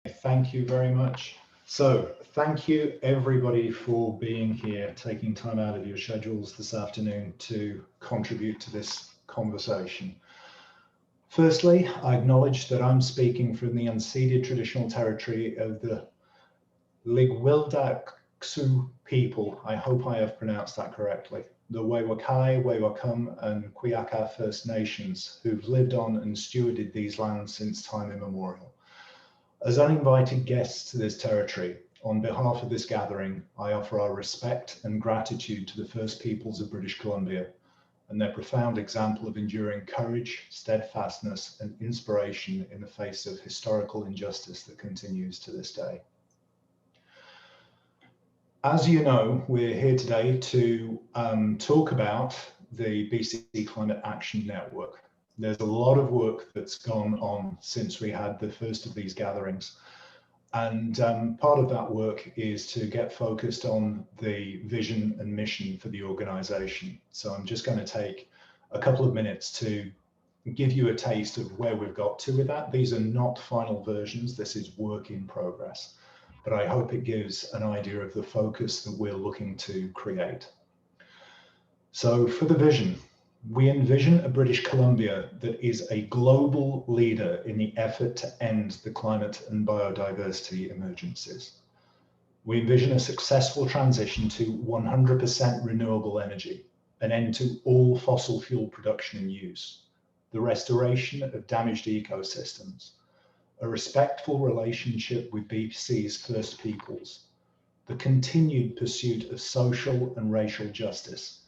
Thank you very much. So thank you everybody for being here, taking time out of your schedules this afternoon to contribute to this conversation. Firstly, I acknowledge that I'm speaking from the unceded traditional territory of the Ligwildaksu people. I hope I have pronounced that correctly. The Wewakai, Wewakum, and Kuyaka First Nations, who've lived on and stewarded these lands since time immemorial. As uninvited guests to this territory, on behalf of this gathering, I offer our respect and gratitude to the First Peoples of British Columbia and their profound example of enduring courage, steadfastness, and inspiration in the face of historical injustice that continues to this day. As you know, we're here today to talk about the BC Climate Action Network. There's a lot of work that's gone on since we had the first of these gatherings. And part of that work is to get focused on the vision and mission for the organization. So I'm just going to take a couple of minutes to give you a taste of where we've got to with that. These are not final versions. This is work in progress, but I hope it gives an idea of the focus that we're looking to create. So for the vision, we envision a British Columbia that is a global leader in the effort to end the climate and biodiversity emergencies. We envision a successful transition to 100% renewable energy, an end to all fossil fuel production and use, the restoration of damaged ecosystems, a respectful relationship with BC's First Peoples, the continued pursuit of social and racial justice,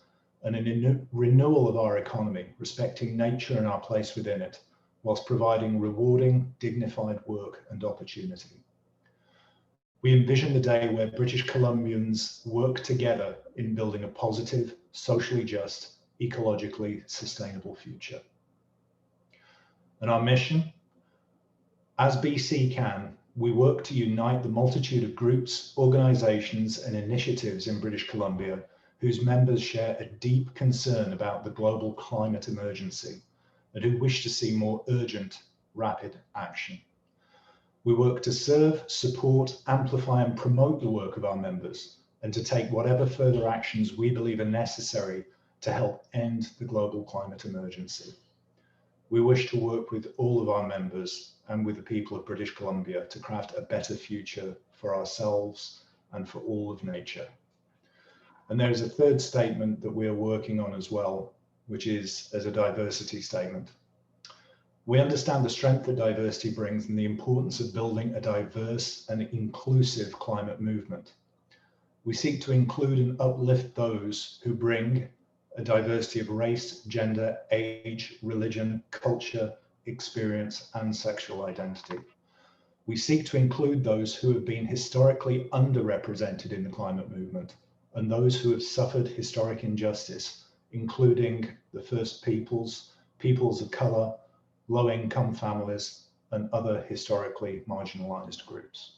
and a renewal of our economy, respecting nature and our place within it, whilst providing rewarding, dignified work and opportunity. We envision the day where British Columbians work together in building a positive, socially just, ecologically sustainable future. And our mission, as BC can, we work to unite the multitude of groups, organisations and initiatives in British Columbia whose members share a deep concern about the global climate emergency and who wish to see more urgent, rapid action. We work to serve, support, amplify and promote the work of our members and to take whatever further actions we believe are necessary to help end the global climate emergency. We wish to work with all of our members and with the people of British Columbia to craft a better future for ourselves and for all of nature. And there is a third statement that we are working on as well, which is as a diversity statement. We understand the strength that diversity brings and the importance of building a diverse and inclusive climate movement. We seek to include and uplift those who bring a diversity of race, gender, age, religion, culture, experience, and sexual identity. We seek to include those who have been historically underrepresented in the climate movement and those who have suffered historic injustice, including the First Peoples, peoples of colour, low-income families, and other historically marginalised groups.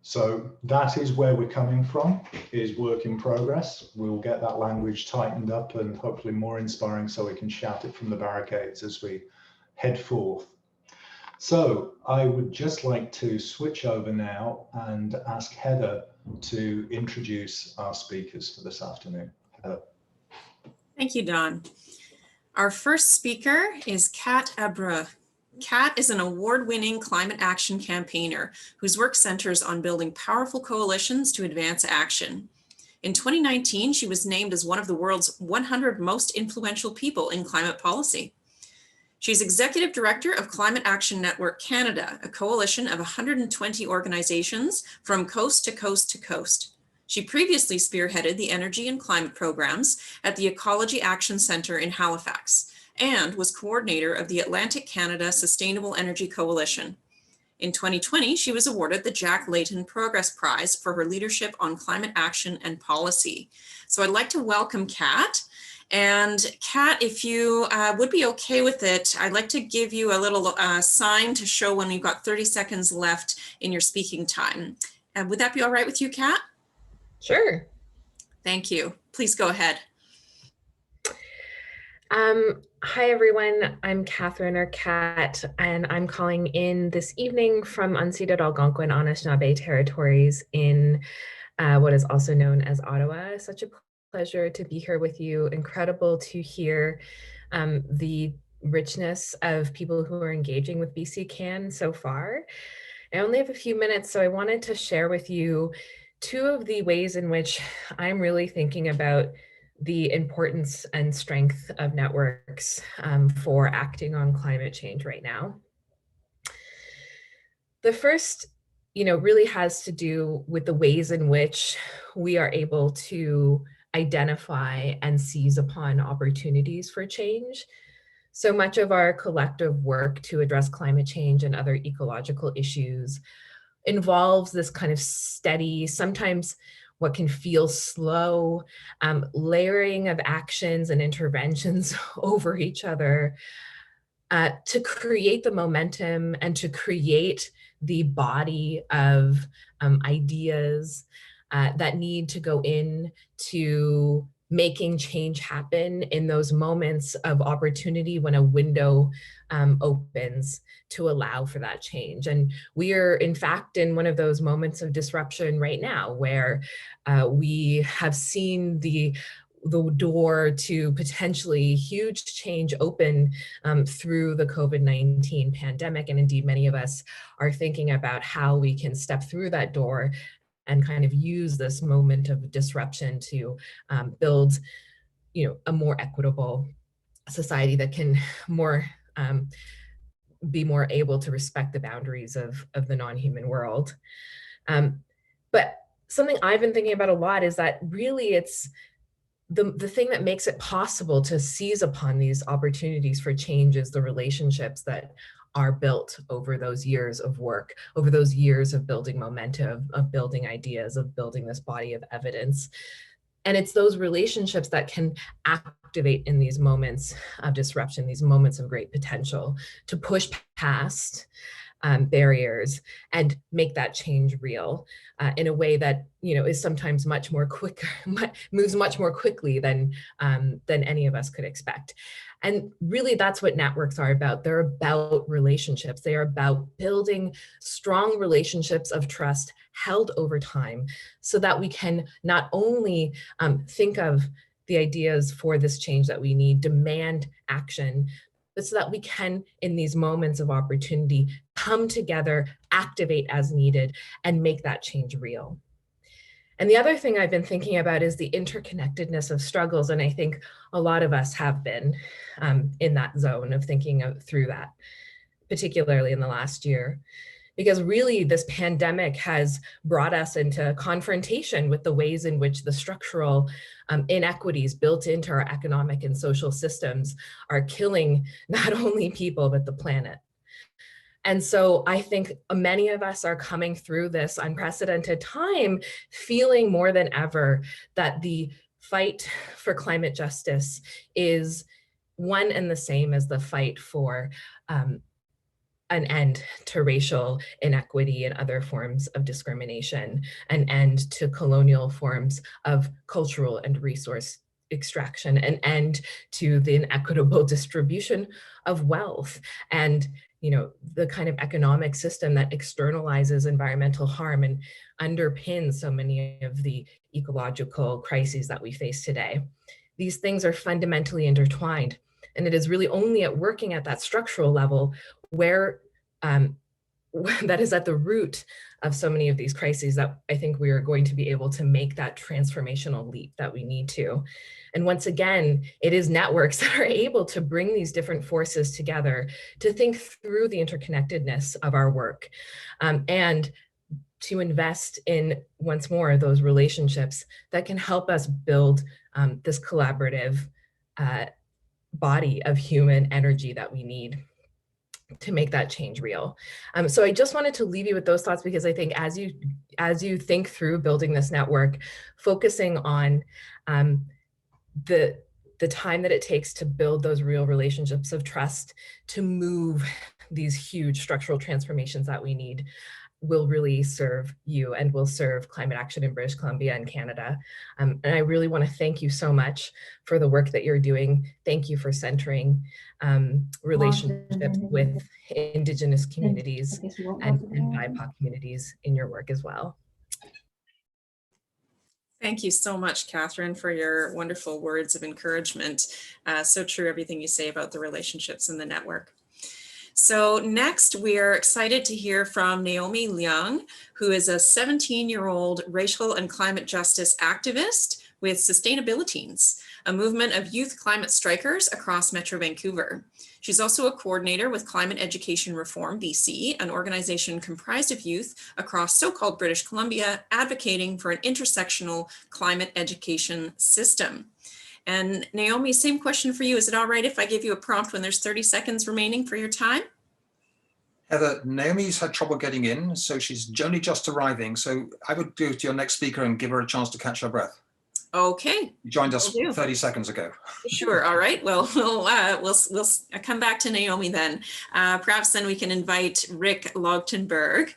So that is where we're coming from, is work in progress. We'll get that language tightened up and hopefully more inspiring so we can shout it from the barricades as we head forth. So I would just like to switch over now and ask Heather to introduce our speakers for this afternoon. Heather. Thank you, Don. Our first speaker is Kat Abreu. Kat is an award-winning climate action campaigner whose work centers on building powerful coalitions to advance action. In 2019, she was named as one of the world's 100 most influential people in climate policy. She's Executive Director of Climate Action Network Canada, a coalition of 120 organizations from coast to coast to coast. She previously spearheaded the energy and climate programs at the Ecology Action Centre in Halifax and was coordinator of the Atlantic Canada Sustainable Energy Coalition. In 2020, she was awarded the Jack Layton Progress Prize for her leadership on climate action and policy. So I'd like to welcome Kat. And Kat, if you would be okay with it, I'd like to give you a little sign to show when you've got 30 seconds left in your speaking time. Would that be all right with you, Kat? Sure. Thank you. Please go ahead. Hi everyone, I'm Catherine or Kat, and I'm calling in this evening from unceded Algonquin Anishinaabe territories in what is also known as Ottawa. Such a pleasure to be here with you. Incredible to hear the richness of people who are engaging with BC Can so far. I only have a few minutes, so I wanted to share with you two of the ways in which I'm really thinking about the importance and strength of networks for acting on climate change right now. The first, really has to do with the ways in which we are able to identify and seize upon opportunities for change. So much of our collective work to address climate change and other ecological issues involves this kind of steady, sometimes what can feel slow, layering of actions and interventions over each other to create the momentum and to create the body of ideas that need to go in to making change happen in those moments of opportunity when a window opens to allow for that change. And we are in fact in one of those moments of disruption right now where we have seen the door to potentially huge change open through the COVID-19 pandemic. And indeed, many of us are thinking about how we can step through that door and kind of use this moment of disruption to build, a more equitable society that can be more able to respect the boundaries of the non-human world. But something I've been thinking about a lot is that really it's the thing that makes it possible to seize upon these opportunities for change is the relationships that are built over those years of work, over those years of building momentum, of building ideas, of building this body of evidence. And it's those relationships that can activate in these moments of disruption, these moments of great potential to push past barriers and make that change real in a way that is sometimes much more quick, moves much more quickly than any of us could expect. And really, that's what networks are about. They're about relationships. They are about building strong relationships of trust held over time so that we can not only think of the ideas for this change that we need, demand action, but so that we can, in these moments of opportunity, come together, activate as needed, and make that change real. And the other thing I've been thinking about is the interconnectedness of struggles. And I think a lot of us have been in that zone of thinking through that, particularly in the last year. Because really this pandemic has brought us into confrontation with the ways in which the structural inequities built into our economic and social systems are killing not only people, but the planet. And so I think many of us are coming through this unprecedented time feeling more than ever that the fight for climate justice is one and the same as the fight for an end to racial inequity and other forms of discrimination, an end to colonial forms of cultural and resource extraction, an end to the inequitable distribution of wealth, and the kind of economic system that externalizes environmental harm and underpins so many of the ecological crises that we face today. These things are fundamentally intertwined. And it is really only at working at that structural level where that is at the root of so many of these crises that I think we are going to be able to make that transformational leap that we need to. And once again, it is networks that are able to bring these different forces together to think through the interconnectedness of our work and to invest in, once more, those relationships that can help us build this collaborative body of human energy that we need to make that change real. So I just wanted to leave you with those thoughts because I think as you think through building this network, focusing on the time that it takes to build those real relationships of trust, to move these huge structural transformations that we need will really serve you and will serve climate action in British Columbia and Canada. And I really want to thank you so much for the work that you're doing. Thank you for centering relationships with Indigenous communities and BIPOC communities in your work as well. Thank you so much, Catherine, for your wonderful words of encouragement. So true, everything you say about the relationships in the network. So next, we are excited to hear from Naomi Leung, who is a 17-year-old racial and climate justice activist with Sustainabiliteens, a movement of youth climate strikers across Metro Vancouver. She's also a coordinator with Climate Education Reform BC, an organization comprised of youth across so-called British Columbia, advocating for an intersectional climate education system. And Naomi, same question for you. Is it all right if I give you a prompt when there's 30 seconds remaining for your time? Heather, Naomi's had trouble getting in, so she's only just arriving. So I would go to your next speaker and give her a chance to catch her breath. Okay. You joined us 30 seconds ago. Sure. All right. Well, we'll come back to Naomi then. Perhaps then we can invite Rick Logtenberg.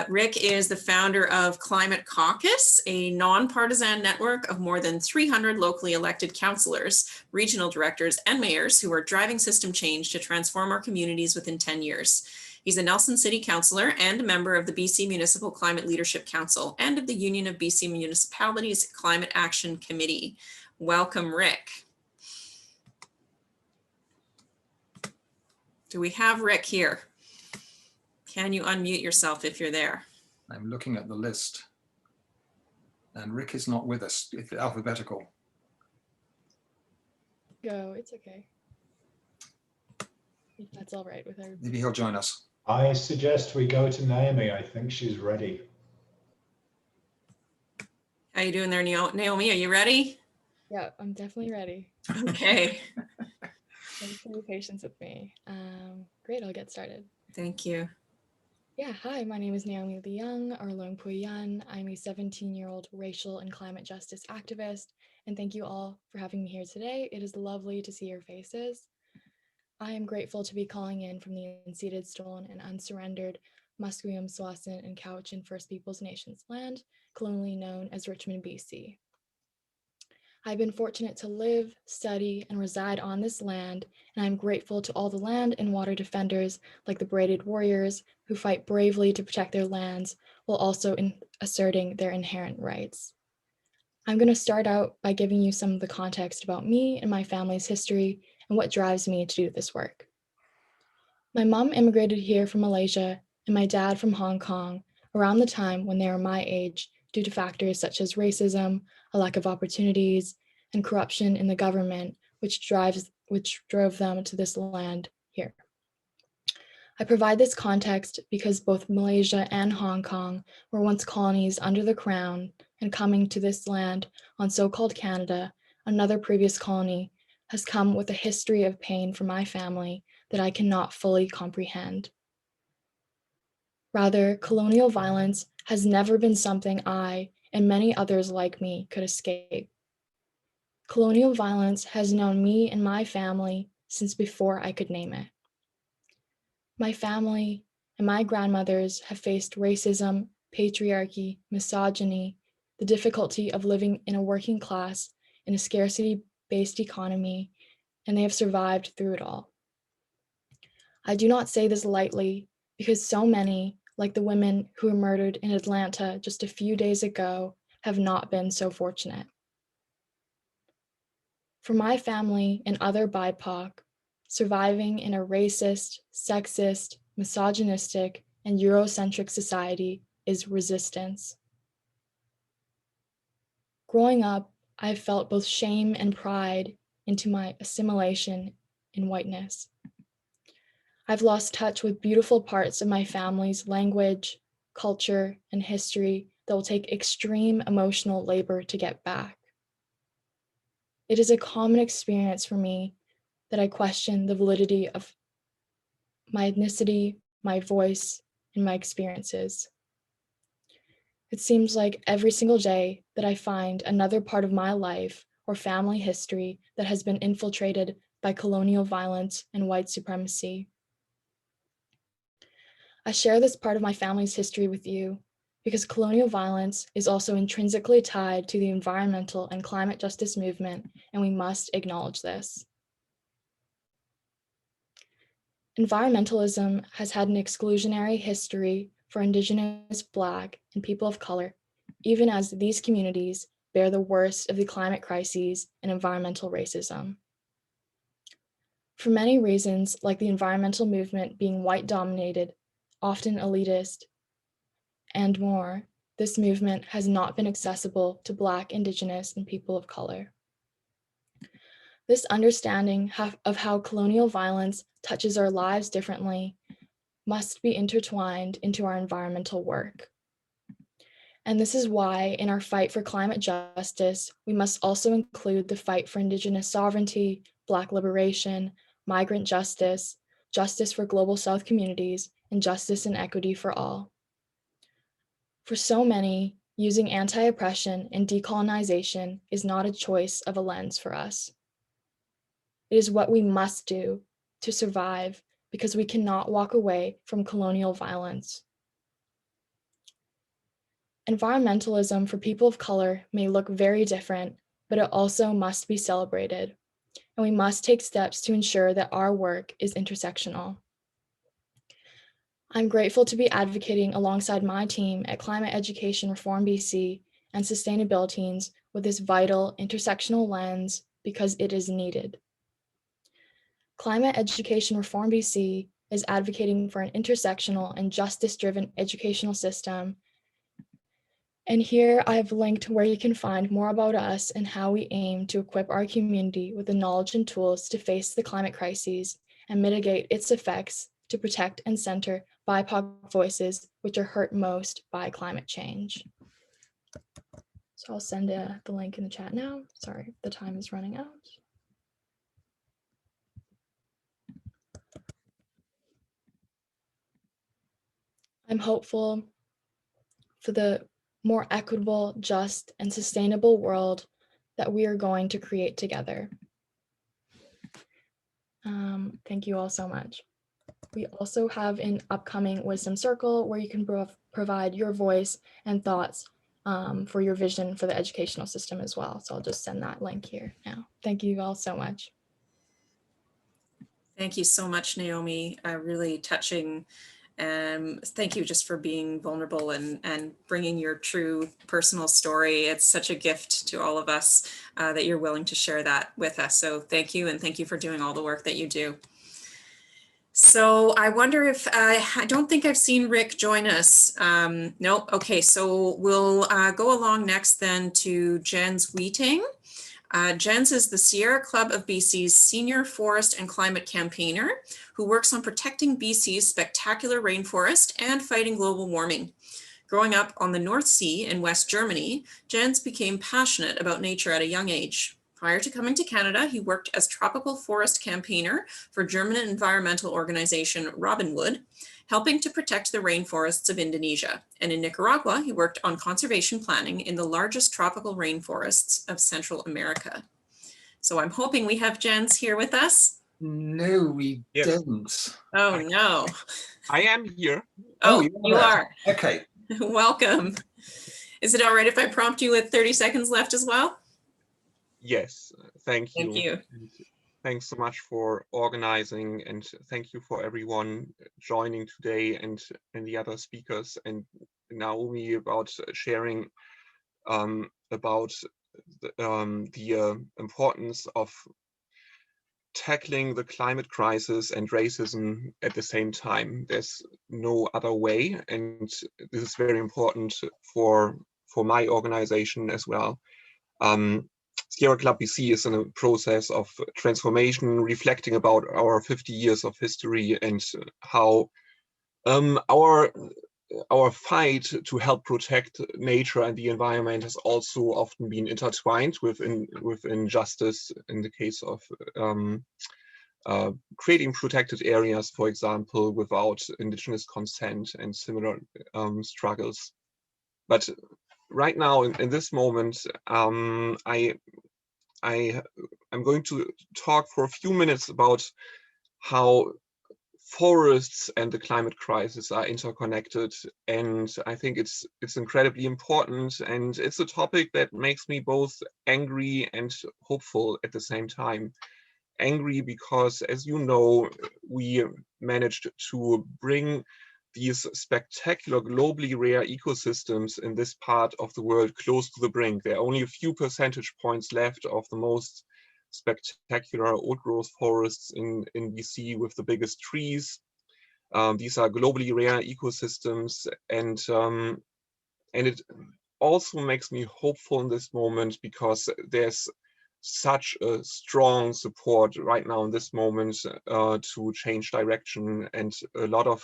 Rick is the founder of Climate Caucus, a nonpartisan network of more than 300 locally elected councillors, regional directors, and mayors who are driving system change to transform our communities within 10 years. He's a Nelson City Councillor and a member of the BC Municipal Climate Leadership Council and of the Union of BC Municipalities Climate Action Committee. Welcome, Rick. Do we have Rick here? Can you unmute yourself if you're there? I'm looking at the list. And Rick is not with us. It's alphabetical. Go, it's okay. If that's all right with her. Maybe he'll join us. I suggest we go to Naomi. I think she's ready. How you doing there, Naomi? Are you ready? Yeah, I'm definitely ready. Okay. Thanks for your patience with me. Great, I'll get started. Thank you. Yeah, hi, my name is Naomi Leung, or Leung Pui Yan. I'm a 17-year-old racial and climate justice activist, and thank you all for having me here today. It is lovely to see your faces. I am grateful to be calling in from the unceded, stolen, and unsurrendered Musqueam, Tsawwassen, and Cowichan First Peoples Nations land, colonially known as Richmond, BC. I've been fortunate to live, study, and reside on this land, and I'm grateful to all the land and water defenders like the braided warriors who fight bravely to protect their lands while also asserting their inherent rights. I'm going to start out by giving you some of the context about me and my family's history and what drives me to do this work. My mom immigrated here from Malaysia and my dad from Hong Kong around the time when they were my age due to factors such as racism, a lack of opportunities, and corruption in the government, which drove them to this land here. I provide this context because both Malaysia and Hong Kong were once colonies under the Crown, and coming to this land on so-called Canada, another previous colony, has come with a history of pain for my family that I cannot fully comprehend. Rather, colonial violence has never been something I and many others like me could escape. Colonial violence has known me and my family since before I could name it. My family and my grandmothers have faced racism, patriarchy, misogyny, the difficulty of living in a working class in a scarcity-based economy, and they have survived through it all. I do not say this lightly because so many, like the women who were murdered in Atlanta just a few days ago, have not been so fortunate. For my family and other BIPOC, surviving in a racist, sexist, misogynistic, and Eurocentric society is resistance. Growing up, I felt both shame and pride into my assimilation in whiteness. I've lost touch with beautiful parts of my family's language, culture, and history that will take extreme emotional labor to get back. It is a common experience for me that I question the validity of my ethnicity, my voice, and my experiences. It seems like every single day that I find another part of my life or family history that has been infiltrated by colonial violence and white supremacy. I share this part of my family's history with you because colonial violence is also intrinsically tied to the environmental and climate justice movement, and we must acknowledge this. Environmentalism has had an exclusionary history for Indigenous, Black, and people of color, even as these communities bear the worst of the climate crises and environmental racism. For many reasons, like the environmental movement being white-dominated, often elitist, and more, this movement has not been accessible to Black, Indigenous, and people of color. This understanding of how colonial violence touches our lives differently must be intertwined into our environmental work. And this is why in our fight for climate justice, we must also include the fight for Indigenous sovereignty, Black liberation, migrant justice, justice for global South communities, and justice and equity for all. For so many, using anti-oppression and decolonization is not a choice of a lens for us. It is what we must do to survive because we cannot walk away from colonial violence. Environmentalism for people of color may look very different, but it also must be celebrated, and we must take steps to ensure that our work is intersectional. I'm grateful to be advocating alongside my team at Climate Education Reform BC and Sustainabiliteens with this vital intersectional lens because it is needed. Climate Education Reform BC is advocating for an intersectional and justice-driven educational system. And here I have linked where you can find more about us and how we aim to equip our community with the knowledge and tools to face the climate crises and mitigate its effects to protect and center BIPOC voices, which are hurt most by climate change. So I'll send the link in the chat now. Sorry, the time is running out. I'm hopeful for the more equitable, just, and sustainable world that we are going to create together. Thank you all so much. We also have an upcoming Wisdom Circle where you can provide your voice and thoughts for your vision for the educational system as well. So I'll just send that link here now. Thank you all so much. Thank you so much, Naomi. Really touching. Thank you just for being vulnerable and bringing your true personal story. It's such a gift to all of us that you're willing to share that with us. So thank you, and thank you for doing all the work that you do. So I wonder if, I don't think I've seen Rick join us. No, okay, so we'll go along next then to Jens Wheating. Jens is the Sierra Club of BC's senior forest and climate campaigner who works on protecting BC's spectacular rainforest and fighting global warming. Growing up on the North Sea in West Germany, Jens became passionate about nature at a young age. Prior to coming to Canada, he worked as tropical forest campaigner for German environmental organization Robinwood, helping to protect the rainforests of Indonesia. And in Nicaragua, he worked on conservation planning in the largest tropical rainforests of Central America. So I'm hoping we have Jens here with us. No, we don't. Oh, no. I am here. Oh, you are. Okay. Welcome. Is it all right if I prompt you with 30 seconds left as well? Yes, thank you. Thank you. And thanks so much for organizing, and thank you for everyone joining today and the other speakers and Naomi about sharing about the importance of tackling the climate crisis and racism at the same time. There's no other way, and this is very important for my organization as well. Sierra Club BC is in a process of transformation, reflecting about our 50 years of history and how our fight to help protect nature and the environment has also often been intertwined with injustice in the case of creating protected areas, for example, without Indigenous consent and similar struggles. But right now, in this moment, I'm going to talk for a few minutes about how forests and the climate crisis are interconnected, and I think it's incredibly important, and it's a topic that makes me both angry and hopeful at the same time. Angry because, as you know, we managed to bring these spectacular, globally rare ecosystems in this part of the world close to the brink. There are only a few percentage points left of the most spectacular old growth forests in BC with the biggest trees. These are globally rare ecosystems, and it also makes me hopeful in this moment because there's such a strong support right now in this moment to change direction, and a lot of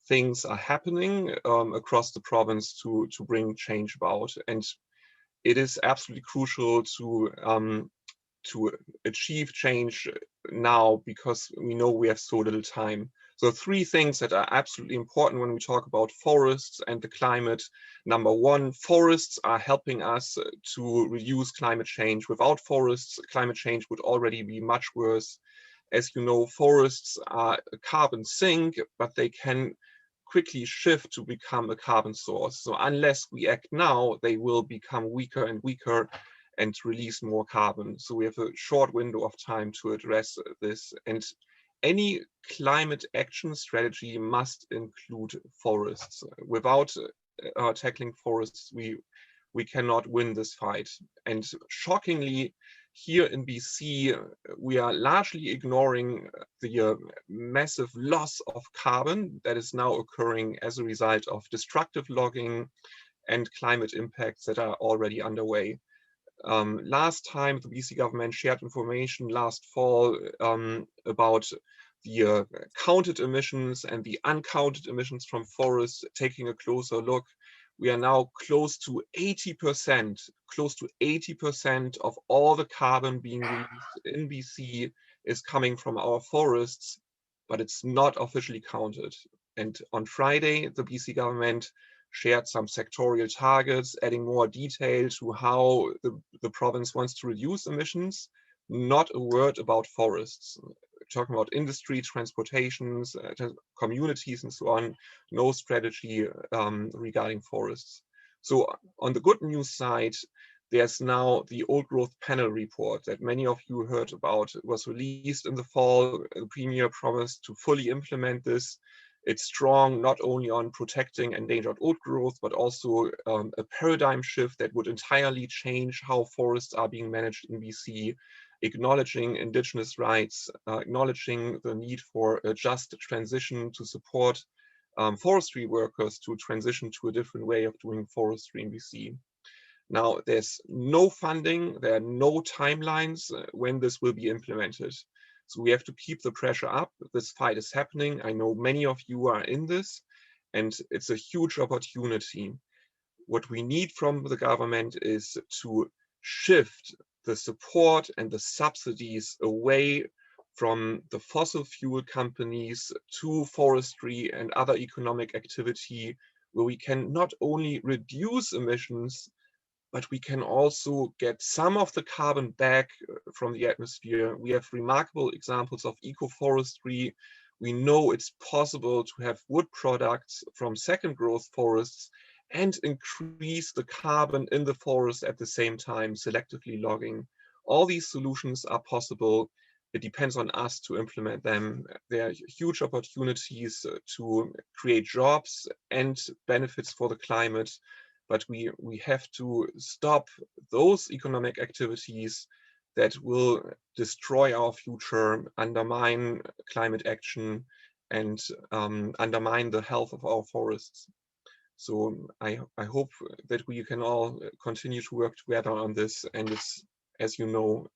things are happening across the province to bring change about. And it is absolutely crucial to achieve change now because we know we have so little time. So 3 things that are absolutely important when we talk about forests and the climate. Number 1, forests are helping us to reduce climate change. Without forests, climate change would already be much worse. As you know, forests are a carbon sink, but they can quickly shift to become a carbon source. So unless we act now, they will become weaker and weaker and release more carbon. So we have a short window of time to address this. And any climate action strategy must include forests. Without tackling forests, we cannot win this fight. And shockingly, here in BC, we are largely ignoring the massive loss of carbon that is now occurring as a result of destructive logging and climate impacts that are already underway. Last time, the BC government shared information last fall about the counted emissions and the uncounted emissions from forests. Taking a closer look, we are now close to 80% of all the carbon being released in BC is coming from our forests, but it's not officially counted. And on Friday, the BC government shared some sectorial targets, adding more detail to how the province wants to reduce emissions. Not a word about forests. Talking about industry, transportations, communities, and so on. No strategy regarding forests. So on the good news side, there's now the old growth panel report that many of you heard about. It was released in the fall. The Premier promised to fully implement this. It's strong not only on protecting endangered old growth, but also a paradigm shift that would entirely change how forests are being managed in BC, acknowledging Indigenous rights, acknowledging the need for a just transition to support forestry workers to transition to a different way of doing forestry in BC. Now, there's no funding, there are no timelines when this will be implemented. So we have to keep the pressure up. This fight is happening. I know many of you are in this, and it's a huge opportunity. What we need from the government is to shift the support and the subsidies away from the fossil fuel companies to forestry and other economic activity, where we can not only reduce emissions, but we can also get some of the carbon back from the atmosphere. We have remarkable examples of ecoforestry. We know it's possible to have wood products from second growth forests and increase the carbon in the forest at the same time, selectively logging. All these solutions are possible. It depends on us to implement them. There are huge opportunities to create jobs and benefits for the climate. But we have to stop those economic activities that will destroy our future, undermine climate action, and undermine the health of our forests. So I hope that we can all continue to work together on this. And it's, as you know,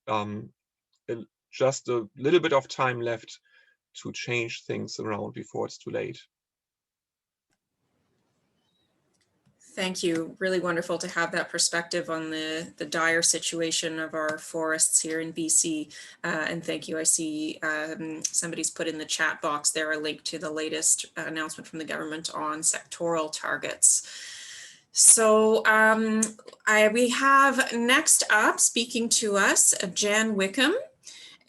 just a little bit of time left to change things around before it's too late. Thank you. Really wonderful to have that perspective on the dire situation of our forests here in BC. And thank you. I see somebody's put in the chat box there a link to the latest announcement from the government on sectoral targets. So we have next up speaking to us, Jan Wickham.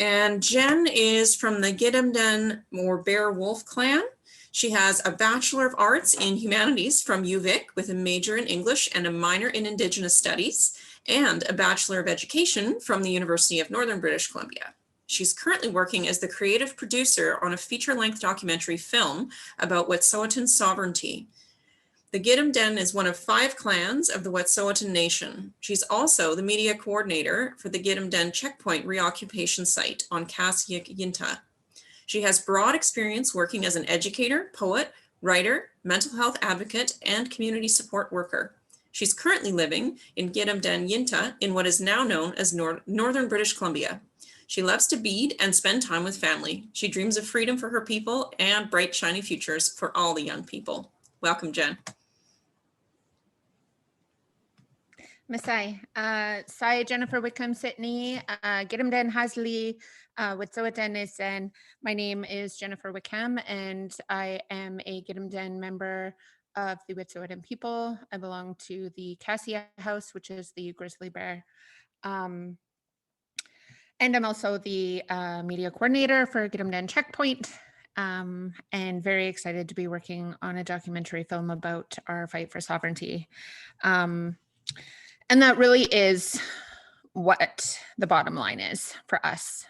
And Jen is from the Gidimt'en or Bear Wolf clan. She has a Bachelor of Arts in Humanities from UVic with a major in English and a minor in Indigenous Studies, and a Bachelor of Education from the University of Northern British Columbia. She's currently working as the creative producer on a feature-length documentary film about Wet'suwet'en sovereignty. The Gidimt'en is one of 5 clans of the Wet'suwet'en Nation. She's also the media coordinator for the Gidimt'en Checkpoint Reoccupation Site on Kasyik Yinta. She has broad experience working as an educator, poet, writer, mental health advocate, and community support worker. She's currently living in Gidimt'en Yinta in what is now known as Northern British Columbia. She loves to bead and spend time with family. She dreams of freedom for her people and bright, shiny futures for all the young people. Welcome, Jen. Masai, Sai Jennifer Wickham Sydney, Gidimt'en Hasli, Wet'suwet'en Isen. My name is Jennifer Wickham, and I am a Gidimt'en member of the Wet'suwet'en people. I belong to the Cassia House, which is the grizzly bear. And I'm also the media coordinator for Gidimt'en Checkpoint, and very excited to be working on a documentary film about our fight for sovereignty. And that really is what the bottom line is for us.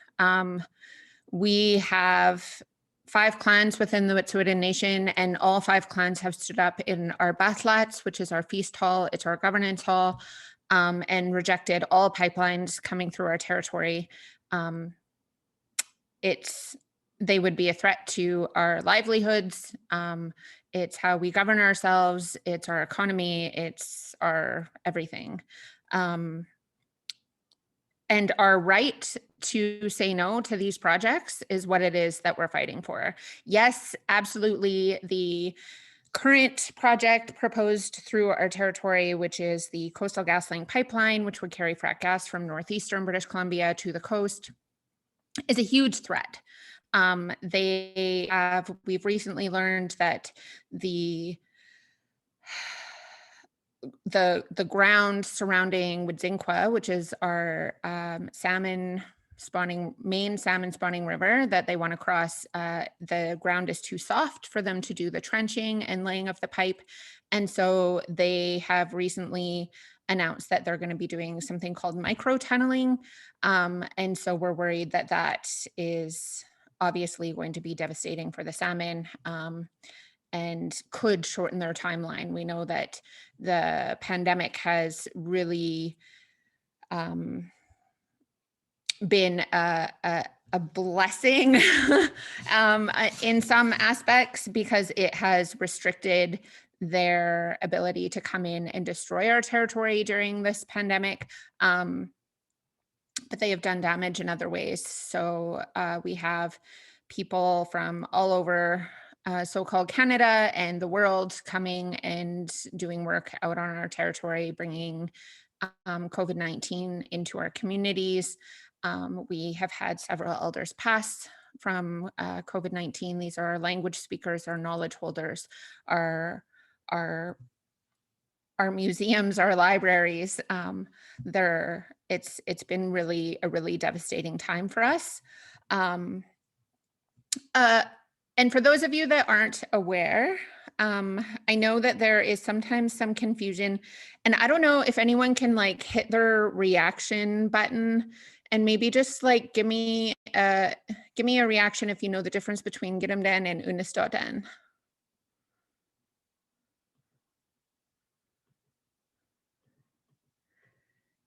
We have 5 clans within the Wet'suwet'en Nation, and all 5 clans have stood up in our Bathlats, which is our feast hall, it's our governance hall, and rejected all pipelines coming through our territory. They would be a threat to our livelihoods. It's how we govern ourselves. It's our economy. It's our everything. And our right to say no to these projects is what it is that we're fighting for. Yes, absolutely. The current project proposed through our territory, which is the Coastal GasLink pipeline, which would carry frack gas from northeastern British Columbia to the coast, is a huge threat. We've recently learned that the ground surrounding Wedzingwa, which is our main salmon spawning river that they want to cross, the ground is too soft for them to do the trenching and laying of the pipe. And so they have recently announced that they're going to be doing something called micro tunneling. And so we're worried that that is obviously going to be devastating for the salmon, and could shorten their timeline. We know that the pandemic has really been a blessing in some aspects, because it has restricted their ability to come in and destroy our territory during this pandemic. But they have done damage in other ways. So we have people from all over so-called Canada and the world coming and doing work out on our territory, bringing COVID-19 into our communities. We have had several elders pass from COVID-19. These are our language speakers, our knowledge holders, our museums, our libraries. It's been really a really devastating time for us. And for those of you that aren't aware, I know that there is sometimes some confusion, and I don't know if anyone can like hit their reaction button and maybe just like give me a reaction if you know the difference between Gidimt'en and Untitled.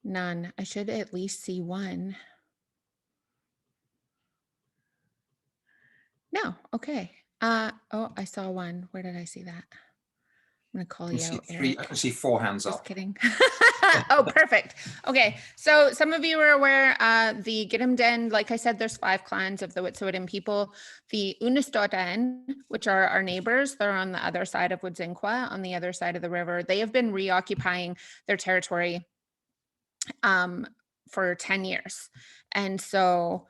None. I should at least see one. No, okay. Oh, I saw one. Where did I see that? I'm gonna call you out, Eric. I can see 4 hands Just up. kidding. Oh, perfect. Okay, so some of you are aware, the Gidimt'en, like I said, there's 5 clans of the Wet'suwet'en people. The Untitled, which are our neighbors, they're on the other side of Wedzingwa, on the other side of the river. They have been reoccupying their territory for 10 years. And so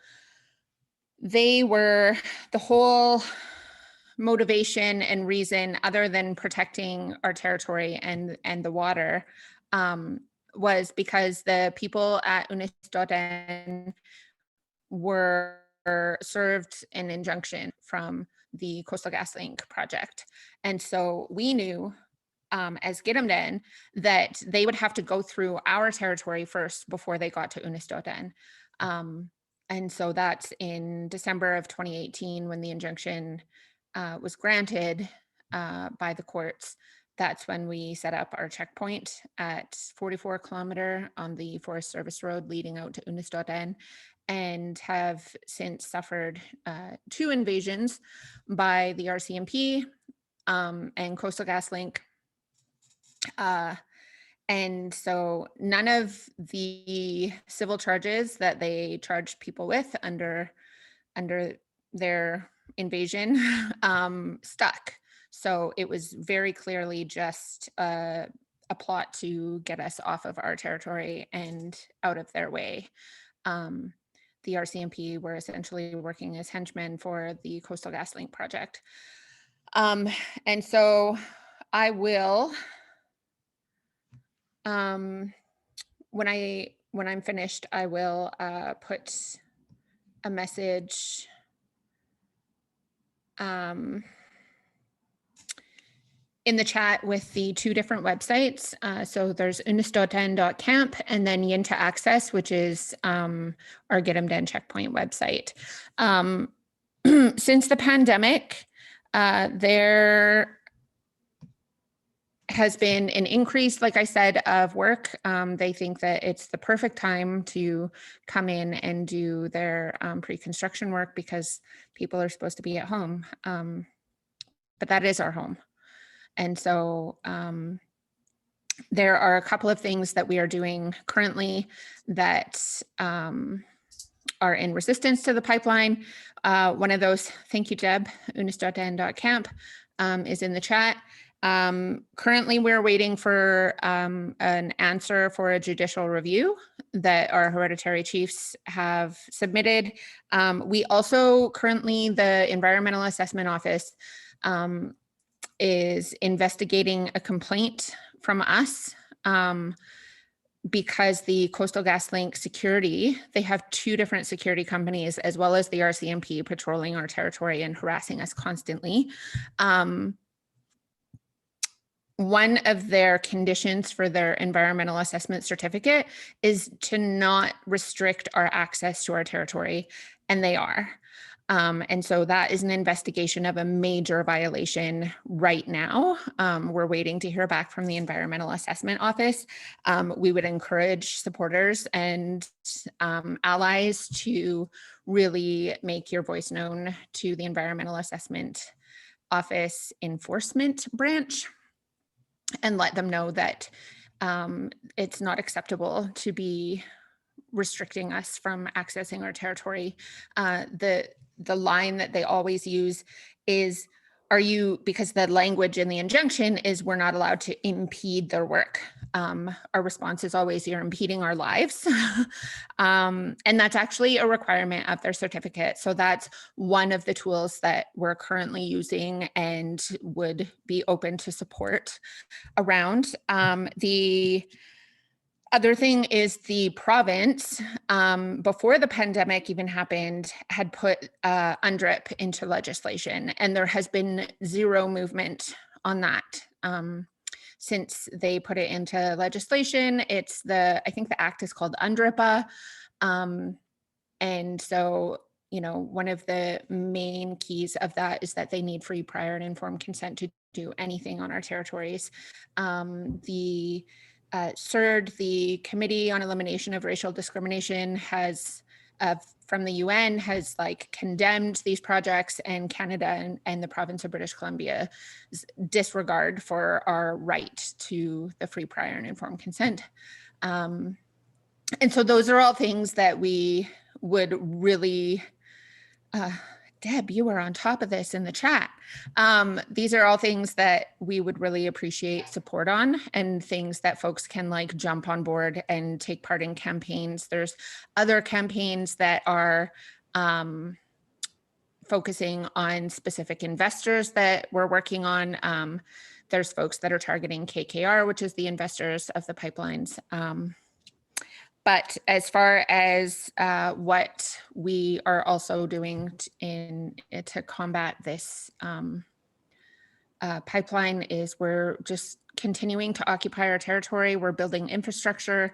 they were the whole motivation and reason, other than protecting our territory and the water, was because the people at Untitled were served an injunction from the Coastal GasLink project. And so we knew as Gidimt'en that they would have to go through our territory first before they got to Unistoten. And so that's in December of 2018 when the injunction was granted by the courts. That's when we set up our checkpoint at 44 kilometer on the Forest Service Road leading out to Unistoten, and have since suffered 2 invasions by the RCMP and Coastal GasLink. And so none of the civil charges that they charged people with under their invasion stuck. So it was very clearly just a plot to get us off of our territory and out of their way. The RCMP were essentially working as henchmen for the Coastal GasLink project. And so I will, when I'm finished, I will put a message in the chat with the 2 different websites. So there's unistoten.camp and then Yinta Access, which is our Gidimt'en checkpoint website. Since the pandemic, there has been an increase, like I said, of work. They think that it's the perfect time to come in and do their pre-construction work because people are supposed to be at home. But that is our home. And so there are a couple of things that we are doing currently that are in resistance to the pipeline. One of those, thank you, Deb, unistoten.camp is in the chat. Currently, we're waiting for an answer for a judicial review that our hereditary chiefs have submitted. We also currently, the Environmental Assessment Office is investigating a complaint from us because the Coastal GasLink security, they have 2 different security companies as well as the RCMP patrolling our territory and harassing us constantly. One of their conditions for their environmental assessment certificate is to not restrict our access to our territory, and they are. And so that is an investigation of a major violation right now. We're waiting to hear back from the Environmental Assessment Office. We would encourage supporters and allies to really make your voice known to the Environmental Assessment Office Enforcement Branch and let them know that it's not acceptable to be restricting us from accessing our territory. The line that they always use is, because the language in the injunction is we're not allowed to impede their work. Our response is always, you're impeding our lives. And that's actually a requirement of their certificate. So that's one of the tools that we're currently using and would be open to support around. The other thing is the province, before the pandemic even happened, had put UNDRIP into legislation, and there has been 0 movement on that since they put it into legislation. It's I think the act is called UNDRIPA. And so, one of the main keys of that is that they need free, prior, and informed consent to do anything on our territories. The CERD, the Committee on Elimination of Racial Discrimination, has from the UN has condemned these projects, and Canada and the province of British Columbia's disregard for our right to the free, prior, and informed consent. And so those are all things that we would really, Deb, you were on top of this in the chat. These are all things that we would really appreciate support on, and things that folks can jump on board and take part in campaigns. There's other campaigns that are focusing on specific investors that we're working on. There's folks that are targeting KKR, which is the investors of the pipelines. But as far as what we are also doing to combat this pipeline is we're just continuing to occupy our territory. We're building infrastructure.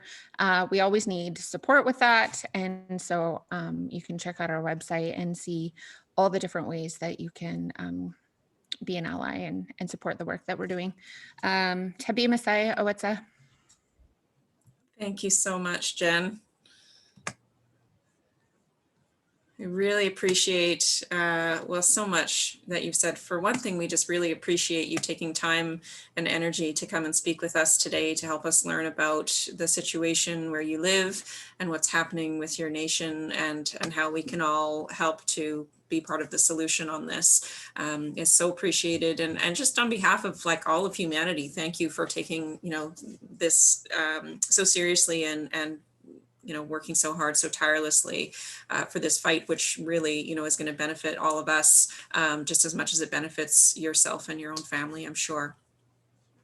We always need support with that. And so you can check out our website and see all the different ways that you can be an ally and support the work that we're doing. Tabi Masai Owetsa. Thank you so much, Jen. I really appreciate, well, so much that you've said. For one thing, we just really appreciate you taking time and energy to come and speak with us today to help us learn about the situation where you live and what's happening with your nation, and how we can all help to be part of the solution on this. Is so appreciated. And just on behalf of like all of humanity, thank you for taking, this so seriously and working so hard, so tirelessly for this fight, which really, is going to benefit all of us just as much as it benefits yourself and your own family, I'm sure.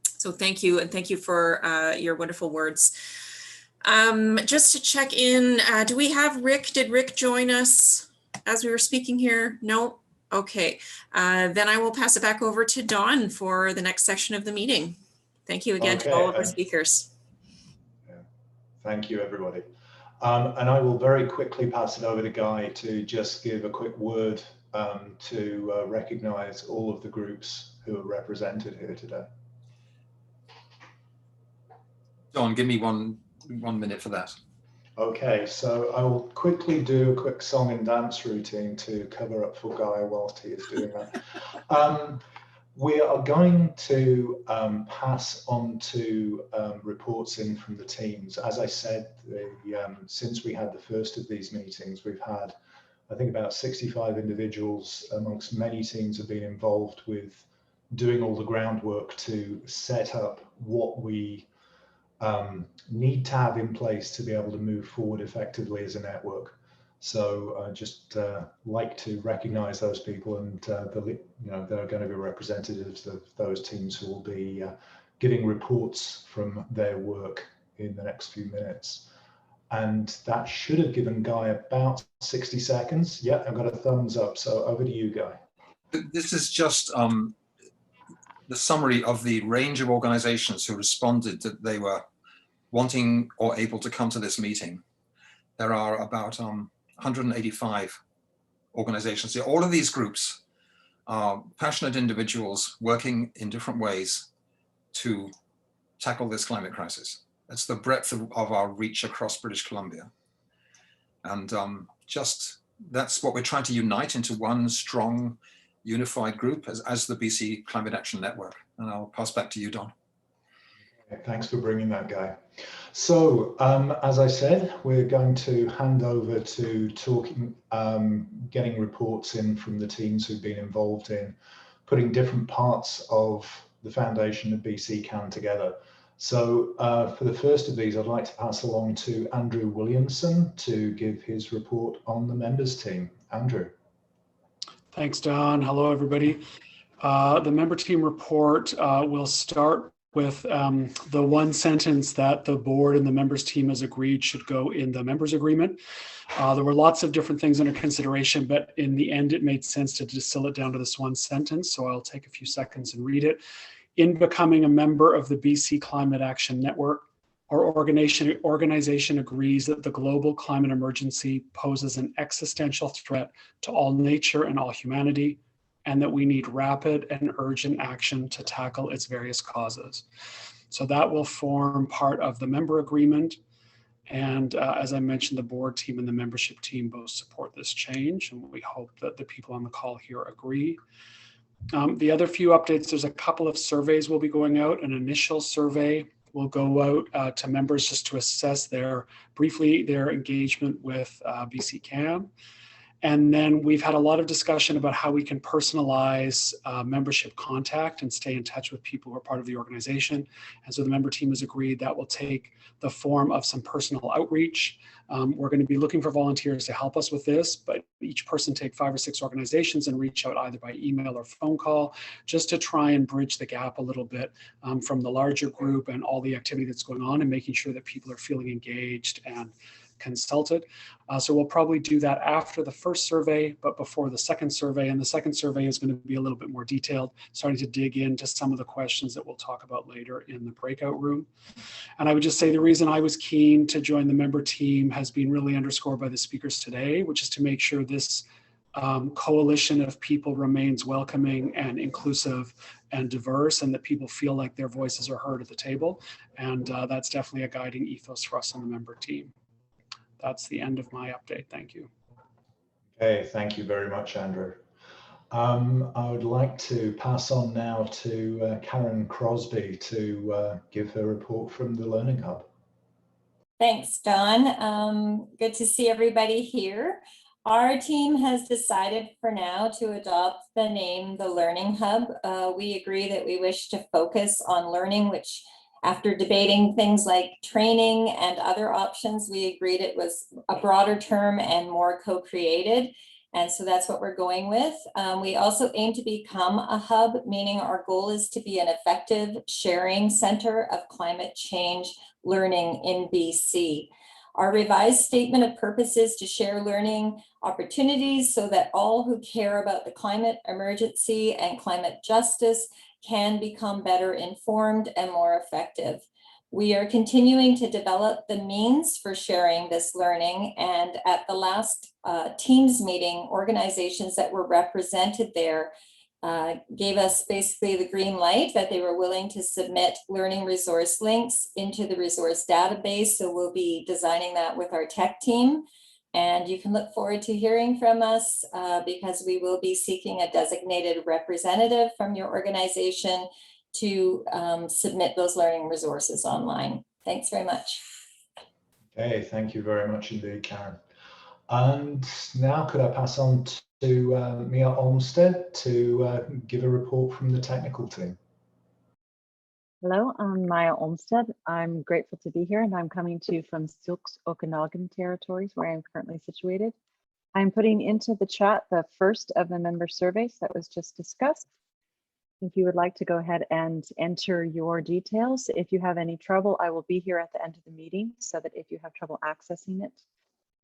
So thank you. And thank you for your wonderful words. Just to check in, do we have Rick? Did Rick join us as we were speaking here? No? Okay. Then I will pass it back over to Dawn for the next section of the meeting. Thank you again to all of our speakers. Yeah. Thank you, everybody. And I will very quickly pass it over to Guy to just give a quick word to recognize all of the groups who are represented here today. Dawn, give me one minute for that. Okay, so I will quickly do a quick song and dance routine to cover up for Guy whilst he is doing that. We are going to pass on to reports in from the teams. As I said, since we had the first of these meetings, we've had, I think, about 65 individuals amongst many teams have been involved with doing all the groundwork to set up what we need to have in place to be able to move forward effectively as a network. So I just like to recognize those people, and there are going to be representatives of those teams who will be giving reports from their work in the next few minutes. And that should have given Guy about 60 seconds. Yeah, I've got a thumbs up. So over to you, Guy. This is just the summary of the range of organizations who responded that they were wanting or able to come to this meeting. There are about 185 organizations. All of these groups are passionate individuals working in different ways to tackle this climate crisis. That's the breadth of our reach across British Columbia. And that's what we're trying to unite into one strong, unified group as the BC Climate Action Network. And I'll pass back to you, Don. Thanks for bringing that, Guy. So, as I said, we're going to hand over to getting reports in from the teams who've been involved in putting different parts of the foundation of BC Can together. So for the first of these, I'd like to pass along to Andrew Williamson to give his report on the members team. Andrew. Thanks, Don. Hello, everybody. The member team report will start with the one sentence that the board and the members team has agreed should go in the members agreement. There were lots of different things under consideration, but in the end, it made sense to distill it down to this one sentence. So I'll take a few seconds and read it. In becoming a member of the BC Climate Action Network, our organization agrees that the global climate emergency poses an existential threat to all nature and all humanity, and that we need rapid and urgent action to tackle its various causes. So that will form part of the member agreement. And as I mentioned, the board team and the membership team both support this change, and we hope that the people on the call here agree. The other few updates, there's a couple of surveys will be going out. An initial survey will go out to members just to assess briefly their engagement with BC Can. And then we've had a lot of discussion about how we can personalize membership contact and stay in touch with people who are part of the organization. And so the member team has agreed that will take the form of some personal outreach. We're going to be looking for volunteers to help us with this, but each person take 5 or 6 organizations and reach out either by email or phone call, just to try and bridge the gap a little bit from the larger group and all the activity that's going on, and making sure that people are feeling engaged and consulted. So we'll probably do that after the first survey, but before the second survey. And the second survey is going to be a little bit more detailed, starting to dig into some of the questions that we'll talk about later in the breakout room. And I would just say the reason I was keen to join the member team has been really underscored by the speakers today, which is to make sure this coalition of people remains welcoming and inclusive and diverse, and that people feel like their voices are heard at the table. And that's definitely a guiding ethos for us on the member team. That's the end of my update. Thank you. Okay, thank you very much, Andrew. I would like to pass on now to Karen Crosby to give her report from the Learning Hub. Thanks, Don. Good to see everybody here. Our team has decided for now to adopt the name the Learning Hub. We agree that we wish to focus on learning, which after debating things like training and other options, we agreed it was a broader term and more co-created. And so that's what we're going with. We also aim to become a hub, meaning our goal is to be an effective sharing center of climate change learning in BC. Our revised statement of purpose is to share learning opportunities so that all who care about the climate emergency and climate justice can become better informed and more effective. We are continuing to develop the means for sharing this learning, and at the last Teams meeting, organizations that were represented there gave us basically the green light that they were willing to submit learning resource links into the resource database. So we'll be designing that with our tech team. And you can look forward to hearing from us because we will be seeking a designated representative from your organization to submit those learning resources online. Thanks very much. Okay, thank you very much indeed, Karen. And now could I pass on to Mia Olmsted to give a report from the technical team. Hello, I'm Maya Olmsted. I'm grateful to be here, and I'm coming to you from Silks Okanagan territories, where I'm currently situated. I'm putting into the chat the first of the member surveys that was just discussed. If you would like to go ahead and enter your details, if you have any trouble, I will be here at the end of the meeting so that if you have trouble accessing it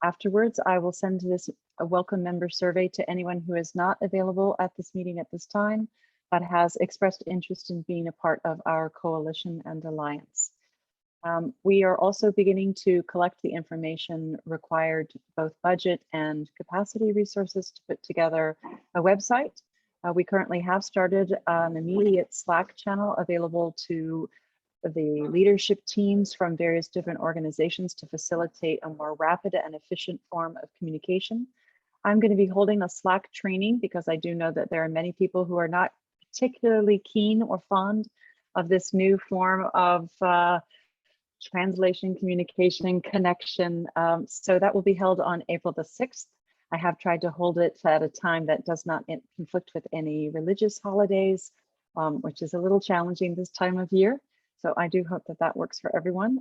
afterwards, I will send this a welcome member survey to anyone who is not available at this meeting at this time, but has expressed interest in being a part of our coalition and alliance. We are also beginning to collect the information required, both budget and capacity resources, to put together a website. We currently have started an immediate Slack channel available to the leadership teams from various different organizations to facilitate a more rapid and efficient form of communication. I'm going to be holding a Slack training because I do know that there are many people who are not particularly keen or fond of this new form of translation, communication, connection. So that will be held on April the 6th. I have tried to hold it at a time that does not conflict with any religious holidays, which is a little challenging this time of year. So I do hope that that works for everyone.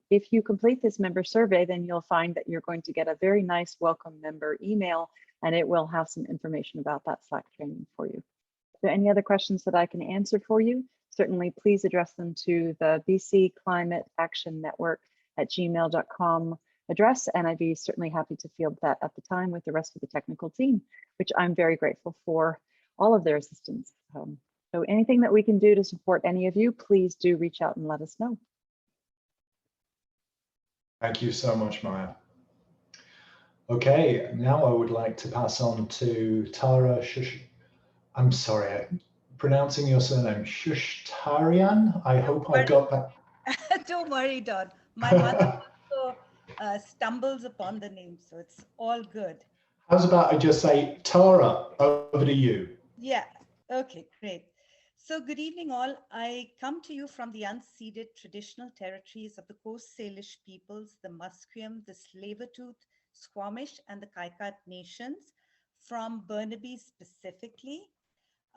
If you complete this member survey, then you'll find that you're going to get a very nice welcome member email, and it will have some information about that Slack training for you. If there are any other questions that I can answer for you, certainly please address them to the BC Climate Action Network at gmail.com address, and I'd be certainly happy to field that at the time with the rest of the technical team, which I'm very grateful for all of their assistance. So anything that we can do to support any of you, please do reach out and let us know. Thank you so much, Maya. Okay, now I would like to pass on to Tara Shush. I'm sorry, pronouncing your surname, Shushtarian. I hope I got that. Don't worry, Don. My mother also stumbles upon the name, so it's all good. How's about I just say, Tara, over to you. Yeah, okay, great. So good evening all. I come to you from the unceded traditional territories of the Coast Salish peoples, the Musqueam, the Tsleil-Waututh, Squamish, and the Kaikat nations. from Burnaby specifically.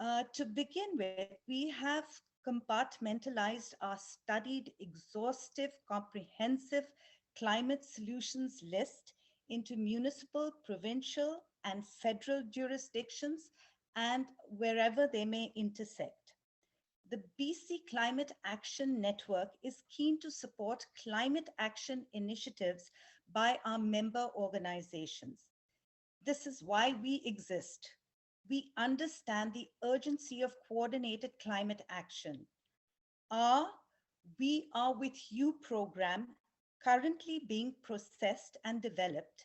To begin with, we have compartmentalized our studied, exhaustive, comprehensive climate solutions list into municipal, provincial, and federal jurisdictions and wherever they may intersect. The BC Climate Action Network is keen to support climate action initiatives by our member organizations. This is why we exist. We understand the urgency of coordinated climate action. Our We Are With You program, currently being processed and developed,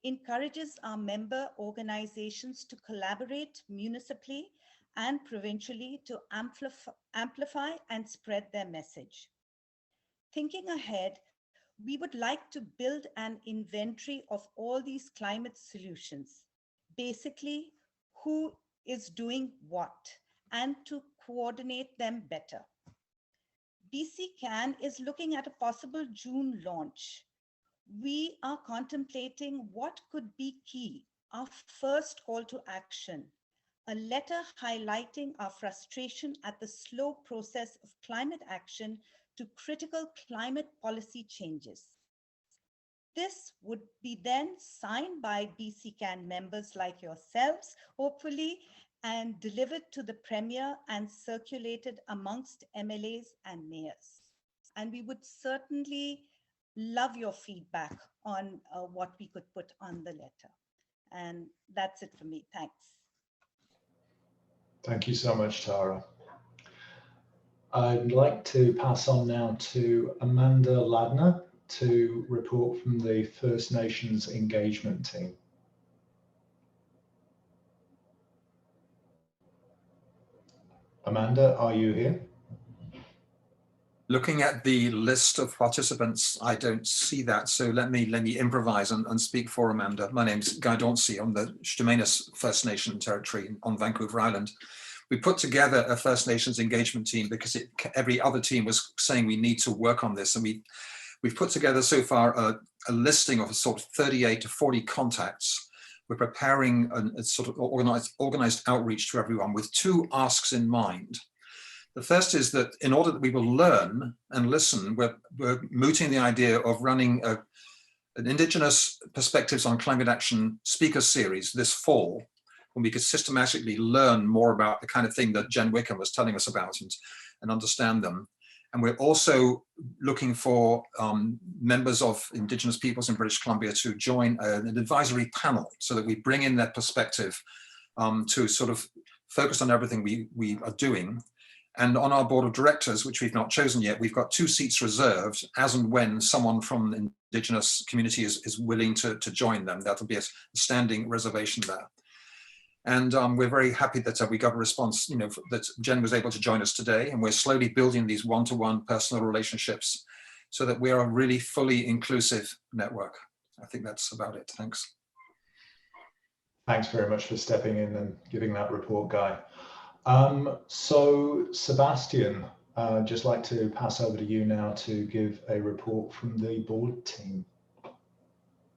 encourages our member organizations to collaborate municipally and provincially to amplify and spread their message. Thinking ahead, we would like to build an inventory of all these climate solutions. Basically, who is doing what, and to coordinate them better. BC Can is looking at a possible June launch. We are contemplating what could be key, our first call to action, a letter highlighting our frustration at the slow process of climate action to critical climate policy changes. This would be then signed by BC Can members like yourselves, hopefully, and delivered to the Premier and circulated amongst MLAs and mayors. And we would certainly love your feedback on what we could put on the letter. And that's it for me. Thanks. Thank you so much, Tara. I'd like to pass on now to Amanda Ladner to report from the First Nations engagement team. Amanda, are you here? Looking at the list of participants, I don't see that. So let me improvise and speak for Amanda. My name's Guy Dauncey. I'm the Shtumanis First Nation territory on Vancouver Island. We put together a First Nations engagement team because every other team was saying we need to work on this. And we've put together so far a listing of a sort of 38 to 40 contacts. We're preparing a sort of organized outreach to everyone with two asks in mind. The first is that in order that we will learn and listen, we're mooting the idea of running an Indigenous Perspectives on Climate Action speaker series this fall, when we could systematically learn more about the kind of thing that Jen Wickham was telling us about and understand them. And we're also looking for members of Indigenous peoples in British Columbia to join an advisory panel so that we bring in their perspective to sort of focus on everything we are doing. And on our board of directors, which we've not chosen yet, we've got 2 seats reserved as and when someone from the Indigenous community is willing to join them. That'll be a standing reservation there. And we're very happy that we got a response, that Jen was able to join us today. And we're slowly building these one-to-one personal relationships so that we're a really fully inclusive network. I think that's about it. Thanks. Thanks very much for stepping in and giving that report, Guy. So Sebastian, I'd just like to pass over to you now to give a report from the board team.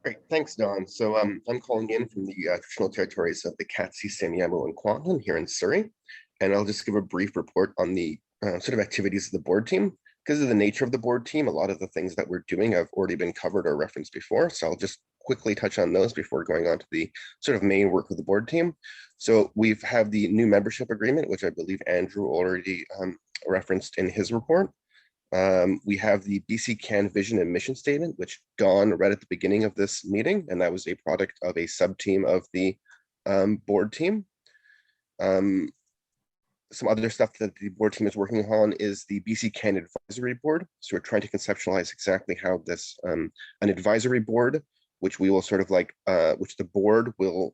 Great, thanks, Don. So I'm calling in from the traditional territories of the Katsi, Semiahmoo, and Kwantlen here in Surrey, and I'll just give a brief report on the sort of activities of the board team. Because of the nature of the board team, a lot of the things that we're doing have already been covered or referenced before, so I'll just quickly touch on those before going on to the sort of main work of the board team. So we've have the new membership agreement, which I believe Andrew already referenced in his report. We have the BC Can vision and mission statement, which Don read at the beginning of this meeting, and that was a product of a sub-team of the board team. Some other stuff that the board team is working on is the BC Can advisory board. So we're trying to conceptualize exactly how this, an advisory board, which we will sort of like, which the board will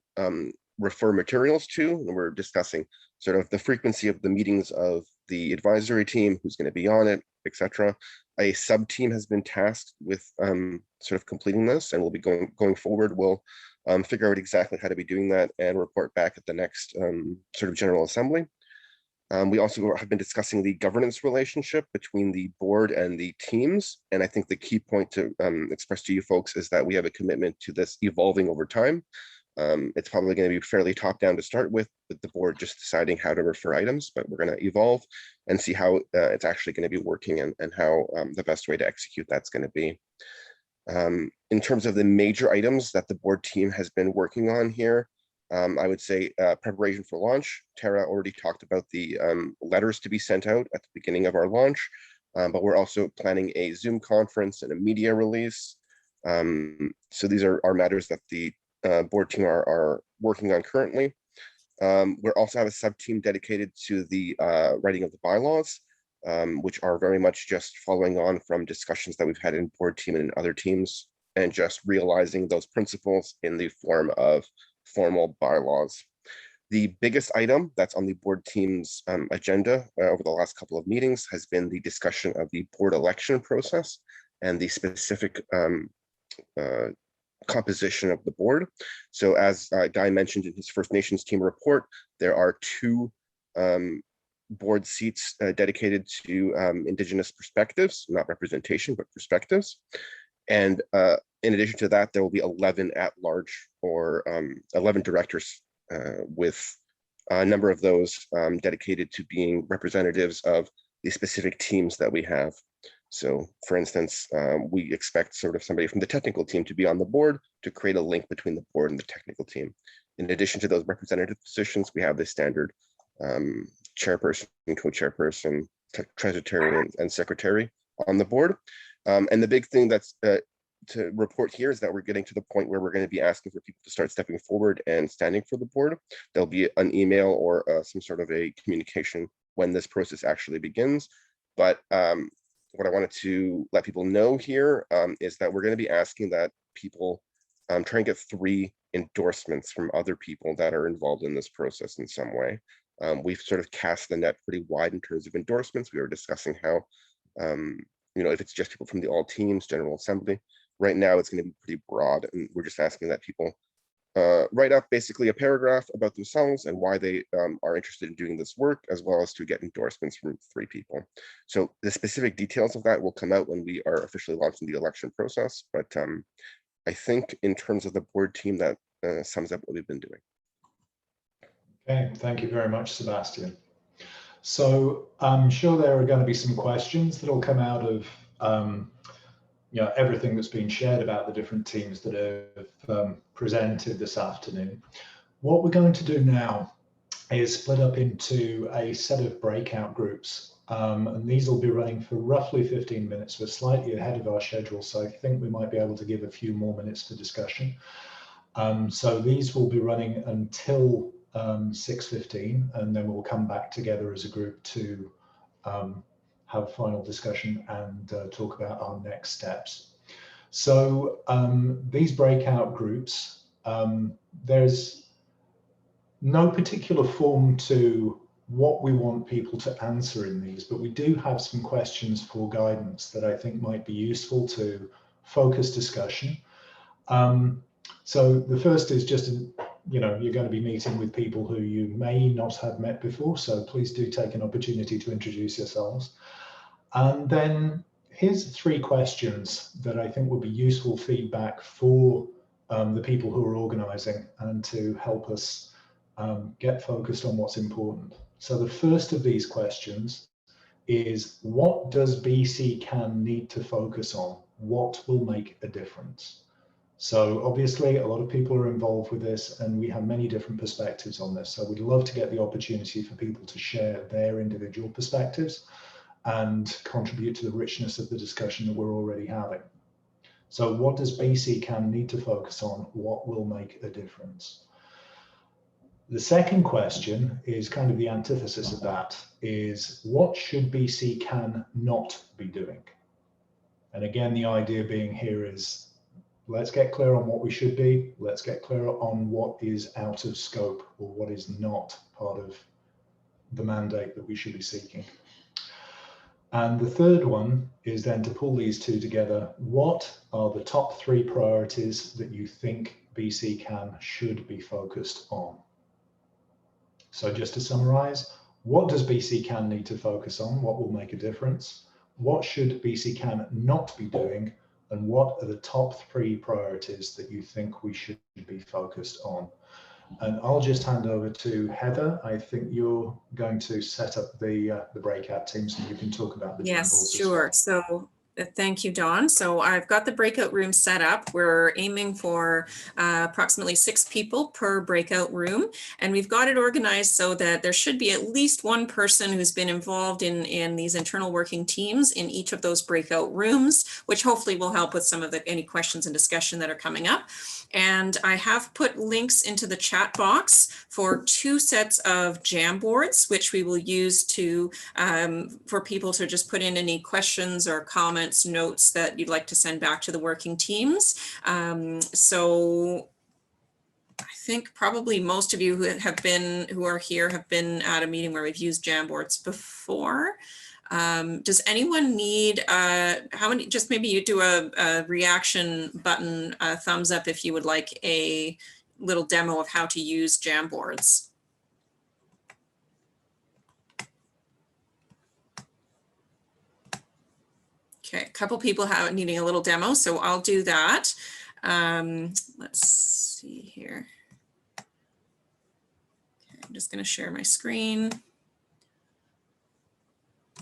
refer materials to, and we're discussing sort of the frequency of the meetings of the advisory team, who's going to be on it, etc. A sub team has been tasked with sort of completing this, and we'll be going forward. We'll figure out exactly how to be doing that and report back at the next sort of general assembly. We also have been discussing the governance relationship between the board and the teams, and I think the key point to express to you folks is that we have a commitment to this evolving over time. It's probably going to be fairly top down to start with the board just deciding how to refer items, but we're going to evolve and see how it's actually going to be working and how the best way to execute that's going to be. In terms of the major items that the board team has been working on here, I would say preparation for launch. Tara already talked about the letters to be sent out at the beginning of our launch, but we're also planning a Zoom conference and a media release. So these are matters that the board team are working on currently. We also have a sub-team dedicated to the writing of the bylaws, which are very much just following on from discussions that we've had in board team and in other teams, and just realizing those principles in the form of formal bylaws. The biggest item that's on the board team's agenda over the last couple of meetings has been the discussion of the board election process and the specific composition of the board. So as Guy mentioned in his First Nations team report, there are 2 board seats dedicated to Indigenous perspectives, not representation, but perspectives. And in addition to that, there will be 11 at-large or 11 directors with a number of those dedicated to being representatives of the specific teams that we have. So for instance, we expect sort of somebody from the technical team to be on the board to create a link between the board and the technical team. In addition to those representative positions, we have the standard chairperson, co-chairperson, treasurer, and secretary on the board. And the big thing that's to report here is that we're getting to the point where we're going to be asking for people to start stepping forward and standing for the board. There'll be an email or some sort of a communication when this process actually begins. But what I wanted to let people know here is that we're going to be asking that people try and get 3 endorsements from other people that are involved in this process in some way. We've sort of cast the net pretty wide in terms of endorsements. We were discussing how, if it's just people from the all teams, General Assembly, right now it's going to be pretty broad. And we're just asking that people write up basically a paragraph about themselves and why they are interested in doing this work, as well as to get endorsements from 3 people. So the specific details of that will come out when we are officially launching the election process. But I think in terms of the board team, that sums up what we've been doing. Okay, thank you very much, Sebastian. So I'm sure there are going to be some questions that will come out of everything that's been shared about the different teams that have presented this afternoon. What we're going to do now is split up into a set of breakout groups, and these will be running for roughly 15 minutes. We're slightly ahead of our schedule, so I think we might be able to give a few more minutes for discussion. So these will be running until 6:15, and then we'll come back together as a group to have a final discussion and talk about our next steps. So these breakout groups, there's no particular form to what we want people to answer in these, but we do have some questions for guidance that I think might be useful to focus discussion. So the first is just, you're going to be meeting with people who you may not have met before, so please do take an opportunity to introduce yourselves. And then here's 3 questions that I think will be useful feedback for the people who are organizing and to help us get focused on what's important. So the first of these questions is, what does BC Can need to focus on? What will make a difference? So obviously a lot of people are involved with this and we have many different perspectives on this. So we'd love to get the opportunity for people to share their individual perspectives and contribute to the richness of the discussion that we're already having. So what does BC Can need to focus on? What will make a difference? The second question is kind of the antithesis of that, is what should BC Can not be doing? And again, the idea being here is, let's get clear on what we should be. Let's get clear on what is out of scope or what is not part of the mandate that we should be seeking. And the third one is then to pull these 2 together. What are the top 3 priorities that you think BC Can should be focused on? So just to summarize, what does BC Can need to focus on? What will make a difference? What should BC Can not be doing? and what are the top 3 priorities that you think we should be focused on. And I'll just hand over to Heather. I think you're going to set up the breakout teams, and you can talk about the Yes, Jamboards sure. as well. So thank you, Dawn. So I've got the breakout room set up. We're aiming for approximately 6 people per breakout room. And we've got it organized so that there should be at least one person who's been involved in these internal working teams in each of those breakout rooms, which hopefully will help with some of any questions and discussion that are coming up. And I have put links into the chat box for 2 sets of Jamboards, which we will use to for people to just put in any questions or comments, notes that you'd like to send back to the working teams. So I think probably most of you who are here have been at a meeting where we've used Jamboards before. Does anyone need, just maybe you do a reaction button, thumbs up if you would like a little demo of how to use Jamboards. Okay, a couple people needing a little demo, so I'll do that. Let's see here. Okay, I'm just going to share my screen.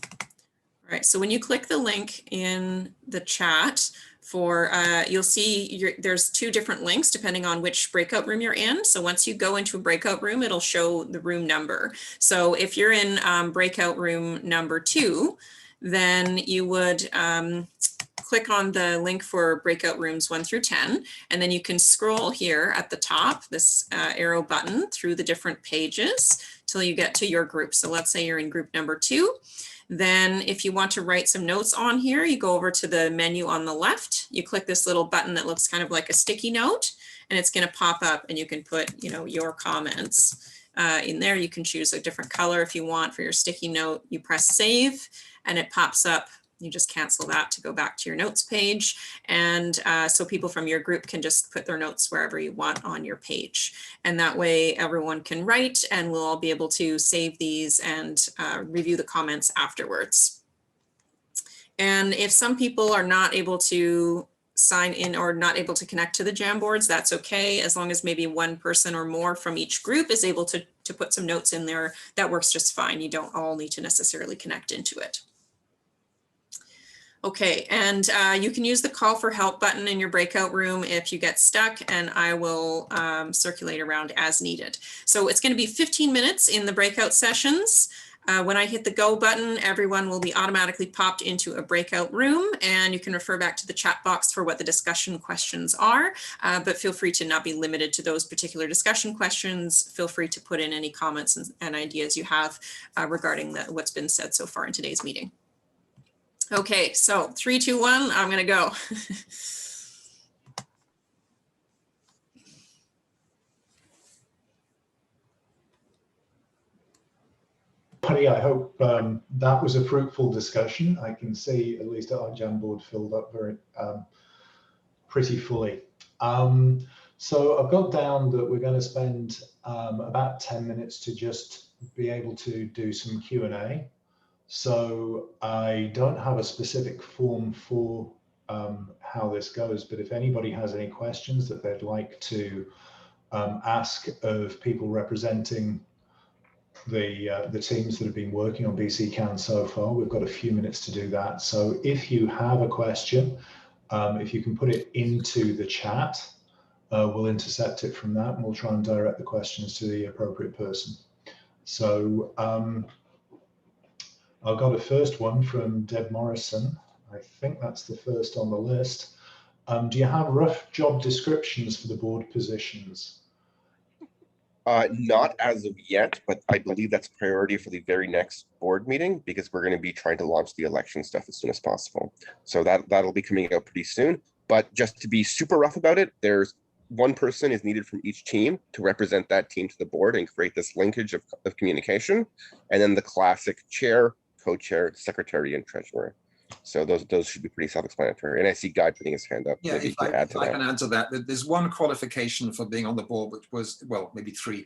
All right, so when you click the link in the chat for, you'll see there's 2 different links depending on which breakout room you're in. So once you go into a breakout room, it'll show the room number. So if you're in breakout room number 2, then you would click on the link for breakout rooms 1 through 10, and then you can scroll here at the top, this arrow button, through the different pages till you get to your group. So let's say you're in group number 2. Then if you want to write some notes on here, you go over to the menu on the left, you click this little button that looks kind of like a sticky note, and it's going to pop up and you can put, your comments in there. You can choose a different color if you want for your sticky note. You press save and it pops up. You just cancel that to go back to your notes page. And so people from your group can just put their notes wherever you want on your page. And that way everyone can write, and we'll all be able to save these and review the comments afterwards. And if some people are not able to sign in or not able to connect to the Jamboards, that's okay. As long as maybe one person or more from each group is able to put some notes in there, that works just fine. You don't all need to necessarily connect into it. Okay, and you can use the call for help button in your breakout room if you get stuck, and I will circulate around as needed. So it's going to be 15 minutes in the breakout sessions. When I hit the go button, everyone will be automatically popped into a breakout room, and you can refer back to the chat box for what the discussion questions are, but feel free to not be limited to those particular discussion questions. Feel free to put in any comments and ideas you have regarding what's been said so far in today's meeting. Okay, so 3, 2, 1, I'm going to go. I hope that was a fruitful discussion. I can see at least our Jamboard filled up pretty fully. So I've got down that we're going to spend about 10 minutes to just be able to do some Q&A. So I don't have a specific form for how this goes, but if anybody has any questions that they'd like to ask of people representing the teams that have been working on BC Can so far, we've got a few minutes to do that. So if you have a question, if you can put it into the chat, we'll intercept it from that and we'll try and direct the questions to the appropriate person. So I've got a first one from Deb Morrison. I think that's the first on the list. Do you have rough job descriptions for the board positions? Not as of yet, but I believe that's a priority for the very next board meeting, because we're going to be trying to launch the election stuff as soon as possible. So that'll be coming out pretty soon. But just to be super rough about it, there's one person is needed from each team to represent that team to the board and create this linkage of communication. And then the classic chair, co-chair, secretary, and treasurer. So those should be pretty self-explanatory. And I see Guy putting his hand up. Yeah, if I can add to that, there's one qualification for being on the board, which was, well, maybe 3: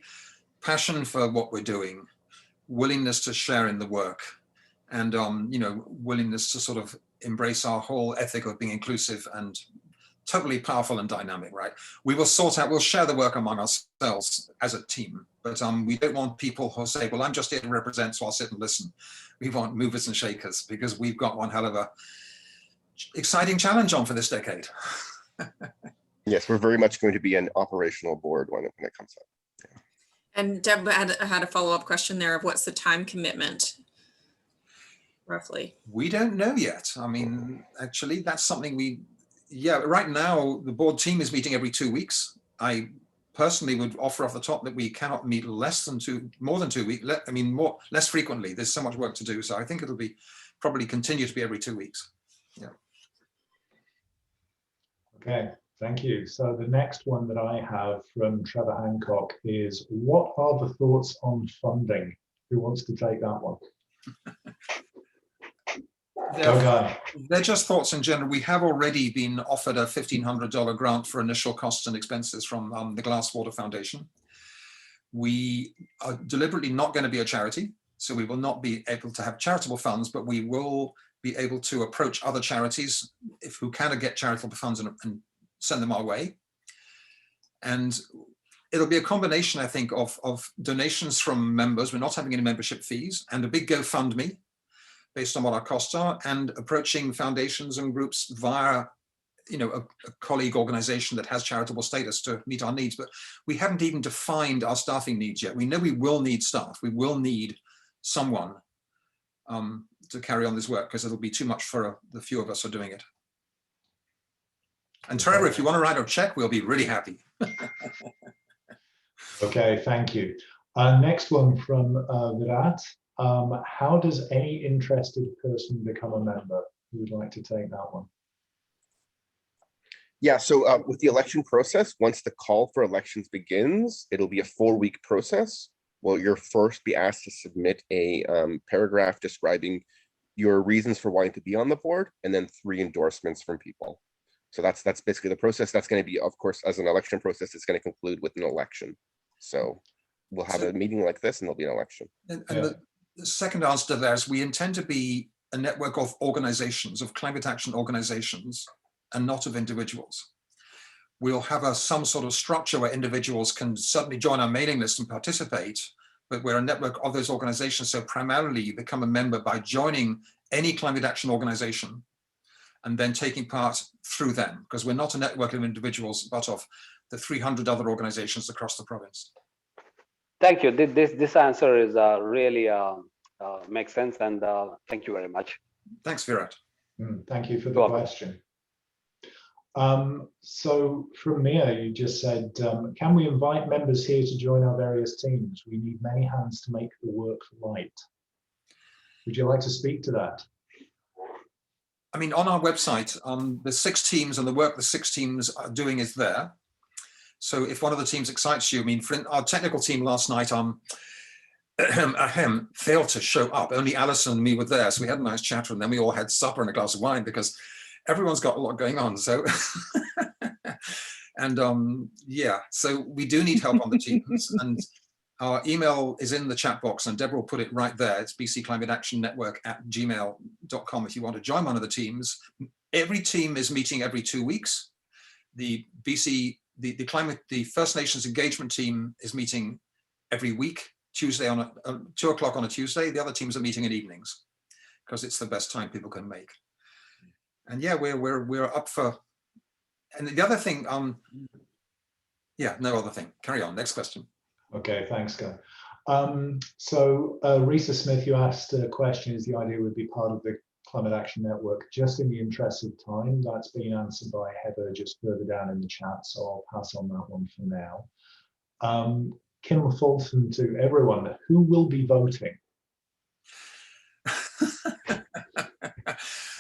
passion for what we're doing, willingness to share in the work, and willingness to sort of embrace our whole ethic of being inclusive and totally powerful and dynamic, right? We will sort out, we'll share the work among ourselves as a team, but we don't want people who say, well, I'm just here to represent, so I'll sit and listen. We want movers and shakers, because we've got one hell of a exciting challenge on for this decade. Yes, we're very much going to be an operational board when it comes up. Yeah. And Deb had a follow-up question there of what's the time commitment, roughly? We don't know yet. I mean, actually, that's something right now, the board team is meeting every 2 weeks. I personally would offer off the top that we cannot meet more than 2 weeks. I mean, less frequently. There's so much work to do. So I think it'll probably continue to be every 2 weeks. Yeah. Okay, thank you. So the next one that I have from Trevor Hancock is, what are the thoughts on funding? Who wants to take that one? They're just thoughts in general. We have already been offered a $1,500 grant for initial costs and expenses from the Glasswater Foundation. We are deliberately not going to be a charity, so we will not be able to have charitable funds, but we will be able to approach other charities who can get charitable funds and send them our way. And it'll be a combination, I think, of donations from members. We're not having any membership fees, and a big GoFundMe based on what our costs are, and approaching foundations and groups via, a colleague organization that has charitable status to meet our needs. But we haven't even defined our staffing needs yet. We know we will need staff. We will need someone to carry on this work, because it'll be too much for the few of us who are doing it. And Trevor, if you want to write a check, we'll be really happy. Okay, thank you. Next one from Virat. How does any interested person become a member? Who would like to take that one? Yeah, so with the election process, once the call for elections begins, it'll be a 4-week process. Well, you'll first be asked to submit a paragraph describing your reasons for wanting to be on the board, and then 3 endorsements from people. So that's basically the process. That's going to be, of course, as an election process, it's going to conclude with an election. So we'll have a meeting like this, and there'll be an election. And the second answer to that is, we intend to be a network of organizations, of climate action organizations, and not of individuals. We'll have some sort of structure where individuals can certainly join our mailing list and participate, but we're a network of those organizations. So primarily you become a member by joining any climate action organization and then taking part through them, because we're not a network of individuals, but of the 300 other organizations across the province. Thank you. This answer is really makes sense, and thank you very much. Thanks, Virat. Thank you for the question. So from Mia, you just said, can we invite members here to join our various teams? We need many hands to make the work light. Would you like to speak to that? I mean, on our website, the 6 teams and the work the 6 teams are doing is there. So if one of the teams excites you, I mean, for our technical team last night, failed to show up. Only Alison and me were there, so we had a nice chat, and then we all had supper and a glass of wine, because everyone's got a lot going on. So, and yeah, so we do need help on the teams, and our email is in the chat box, and Deborah will put it right there. It's bcclimateactionnetwork@gmail.com if you want to join one of the teams. Every team is meeting every 2 weeks. The First Nations engagement team is meeting every week, Tuesday on 2 o'clock on a Tuesday. The other teams are meeting in evenings, because it's the best time people can make. And yeah, we're up for. And the other thing, yeah, no other thing. Carry on. Next question. Okay, thanks, Guy. So Risa Smith, you asked a question, is the idea would be part of the Climate Action Network? Just in the interest of time, that's been answered by Heather just further down in the chat, so I'll pass on that one for now. Kim Fulton, to everyone, who will be voting?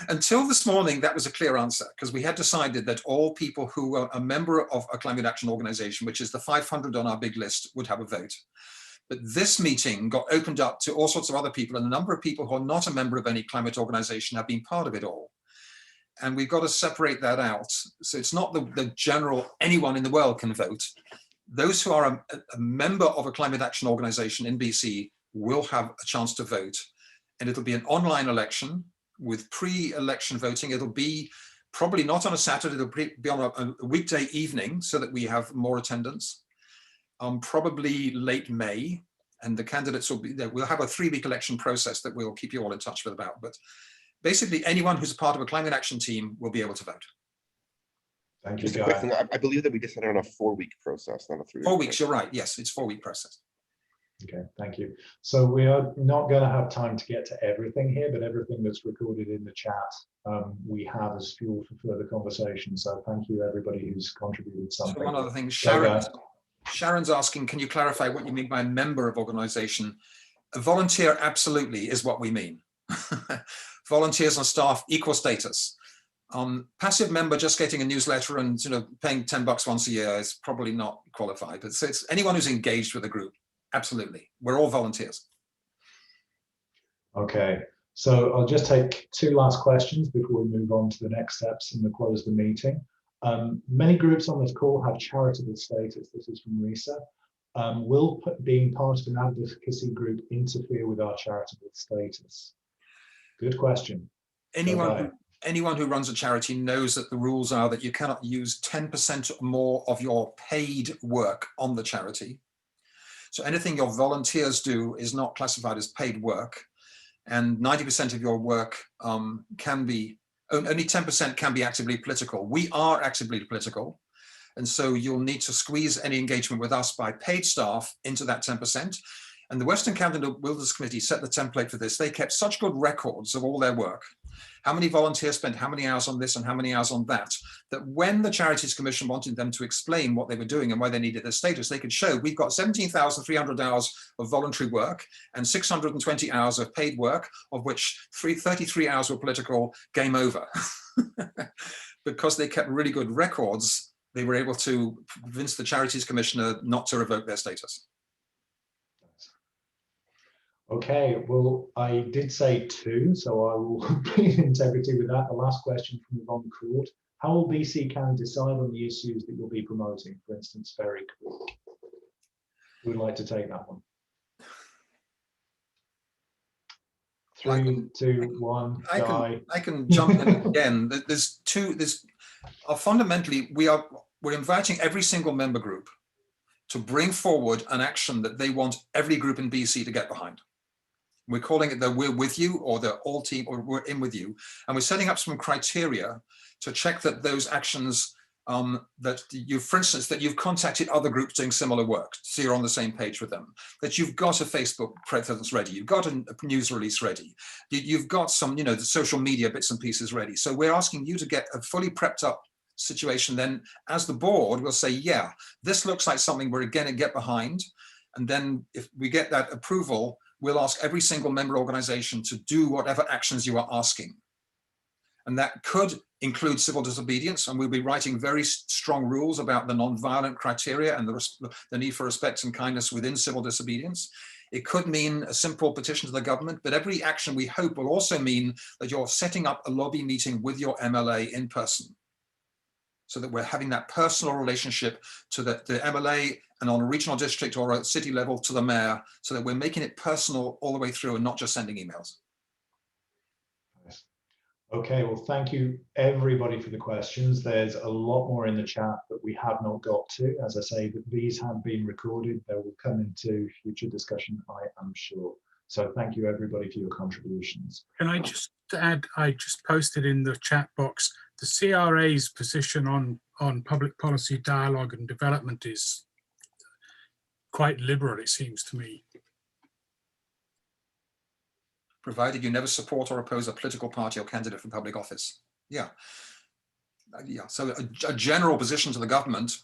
Until this morning, that was a clear answer, because we had decided that all people who were a member of a climate action organization, which is the 500 on our big list, would have a vote. But this meeting got opened up to all sorts of other people, and a number of people who are not a member of any climate organization have been part of it all. And we've got to separate that out. So it's not the general, anyone in the world can vote. Those who are a member of a climate action organization in BC will have a chance to vote. And it'll be an online election. with pre-election voting. It'll be probably not on a Saturday, it'll be on a weekday evening so that we have more attendance. Probably late May, and the candidates will be there. We'll have a 3-week election process that we'll keep you all in touch with about. But basically, anyone who's a part of a climate action team will be able to vote. Thank you, Just a quick thing, I believe that we decided on a 4-week process, not a 3-week. 4 weeks, you're right. Yes, it's 4-week process. Okay, thank you. So we are not going to have time to get to everything here, but everything that's recorded in the chat we have as fuel for further conversation. So thank you everybody who's contributed something. So one other thing, Sharon's asking, can you clarify what you mean by member of organization? A volunteer absolutely is what we mean. Volunteers and staff, equal status. Passive member just getting a newsletter and paying $10 once a year is probably not qualified. But it's anyone who's engaged with the group. Absolutely. We're all volunteers. Okay, so I'll just take 2 last questions before we move on to the next steps and we'll close the meeting. Many groups on this call have charitable status. This is from Risa. Will being part of an advocacy group interfere with our charitable status? Good question. Anyone who runs a charity knows that the rules are that you cannot use 10% or more of your paid work on the charity. So anything your volunteers do is not classified as paid work, and 90% of your work can be, only 10% can be actively political. We are actively political, and so you'll need to squeeze any engagement with us by paid staff into that 10%. And the Western Canada Wilderness Committee set the template for this. They kept such good records of all their work, how many volunteers spent how many hours on this and how many hours on that, that when the Charities Commission wanted them to explain what they were doing and why they needed this status, they could show we've got 17,300 hours of voluntary work and 620 hours of paid work, of which 33 hours were political, game over. Because they kept really good records, they were able to convince the Charities Commissioner not to revoke their status. Okay, well, I did say 2, so I will be in integrity with that. The last question from Yvonne Court. How will BC Can decide on the issues that you'll be promoting, for instance, ferry crew? Who would like to take that one? 3, 2, 1, Guy. I can jump in again. Fundamentally, we're inviting every single member group to bring forward an action that they want every group in BC to get behind. We're calling it the We're With You, or the All Team, or We're In With You. And we're setting up some criteria to check that those actions that you, for instance, that you've contacted other groups doing similar work, so you're on the same page with them, that you've got a Facebook presence ready, you've got a news release ready, you've got some, the social media bits and pieces ready. So we're asking you to get a fully prepped up situation. Then as the board, we'll say, yeah, this looks like something we're going to get behind. And then if we get that approval, we'll ask every single member organization to do whatever actions you are asking. And that could include civil disobedience, and we'll be writing very strong rules about the non-violent criteria and the need for respect and kindness within civil disobedience. It could mean a simple petition to the government, but every action we hope will also mean that you're setting up a lobby meeting with your MLA in person, so that we're having that personal relationship to the MLA, and on a regional district or a city level to the mayor, so that we're making it personal all the way through and not just sending emails. Okay, well, thank you everybody for the questions. There's a lot more in the chat that we have not got to. As I say, that these have been recorded. They will come into future discussion, I am sure. So thank you everybody for your contributions. Can I just add, I just posted in the chat box, the CRA's position on public policy dialogue and development is quite liberal, it seems to me. Provided you never support or oppose a political party or candidate for public office. Yeah. So a general position to the government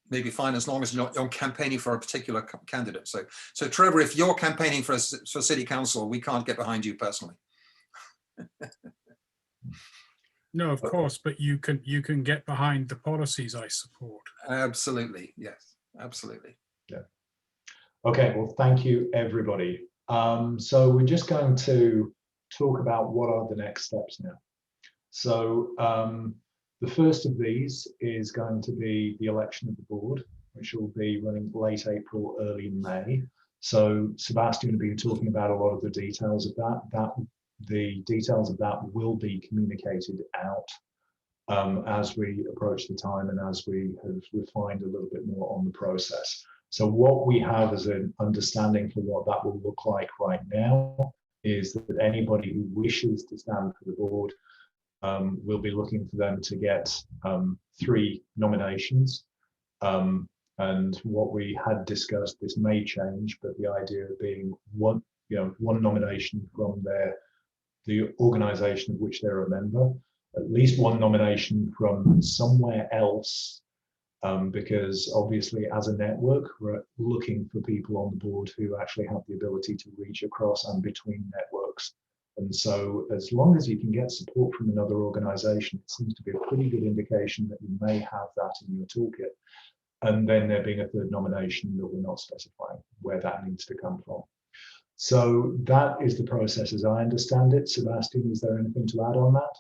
may be fine as long as you're campaigning for a particular candidate. So Trevor, if you're campaigning for city council, we can't get behind you personally. No, of course, but you can get behind the policies I support. Absolutely, yes, absolutely. Yeah. Okay, well, thank you everybody. So we're just going to talk about what are the next steps now. So the first of these is going to be the election of the board, which will be running late April, early May. So Sebastian will be talking about a lot of the details of that. the details of that will be communicated out as we approach the time and as we have refined a little bit more on the process. So what we have as an understanding for what that will look like right now is that anybody who wishes to stand for the board, we'll be looking for them to get 3 nominations. And what we had discussed, this may change, but the idea being one nomination from the organisation of which they're a member, at least 1 nomination from somewhere else, because obviously as a network, we're looking for people on the board who actually have the ability to reach across and between networks. And so as long as you can get support from another organisation, it seems to be a pretty good indication that you may have that in your toolkit. And then there being a 3rd nomination that we're not specifying where that needs to come from. So that is the process as I understand it. Sebastian, is there anything to add on that?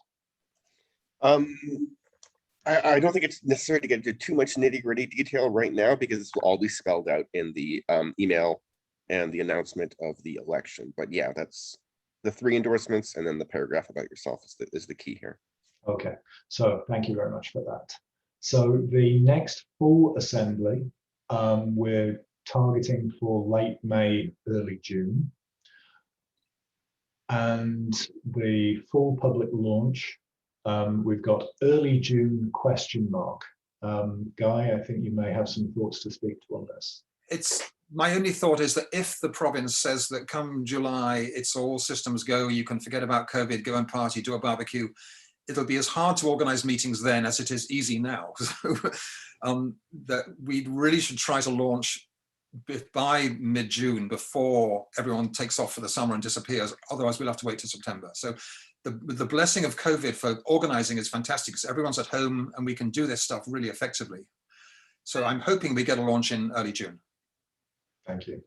I don't think it's necessary to get into too much nitty-gritty detail right now, because this will all be spelled out in the email and the announcement of the election. But yeah, that's the 3 endorsements, and then the paragraph about yourself is the key here. Okay, so thank you very much for that. So the next full assembly, we're targeting for late May, early June. And the full public launch, we've got early June ? Guy, I think you may have some thoughts to speak to on this. My only thought is that if the province says that come July, it's all systems go, you can forget about COVID, go and party, do a barbecue, it'll be as hard to organize meetings then as it is easy now. So that we really should try to launch by mid-June, before everyone takes off for the summer and disappears. Otherwise, we'll have to wait till September. So the blessing of COVID for organizing is fantastic, because everyone's at home and we can do this stuff really effectively. So I'm hoping we get a launch in early June. Thank you.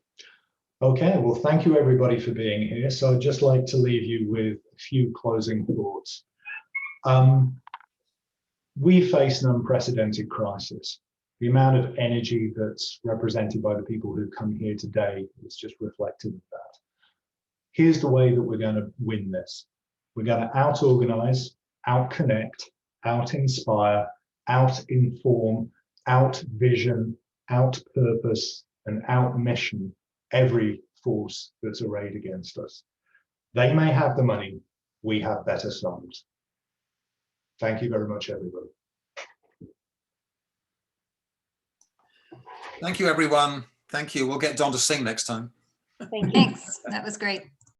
Okay, well, thank you everybody for being here. So I'd just like to leave you with a few closing thoughts. We face an unprecedented crisis. The amount of energy that's represented by the people who come here today is just reflective of that. Here's the way that we're going to win this. We're going to out-organize, out-connect, out-inspire, out-inform, out-vision, out-purpose, and out-mission every force that's arrayed against us. They may have the money, we have better souls. Thank you very much, everybody. Thank you, everyone. Thank you. We'll get Don to sing next time. Thanks. That was great.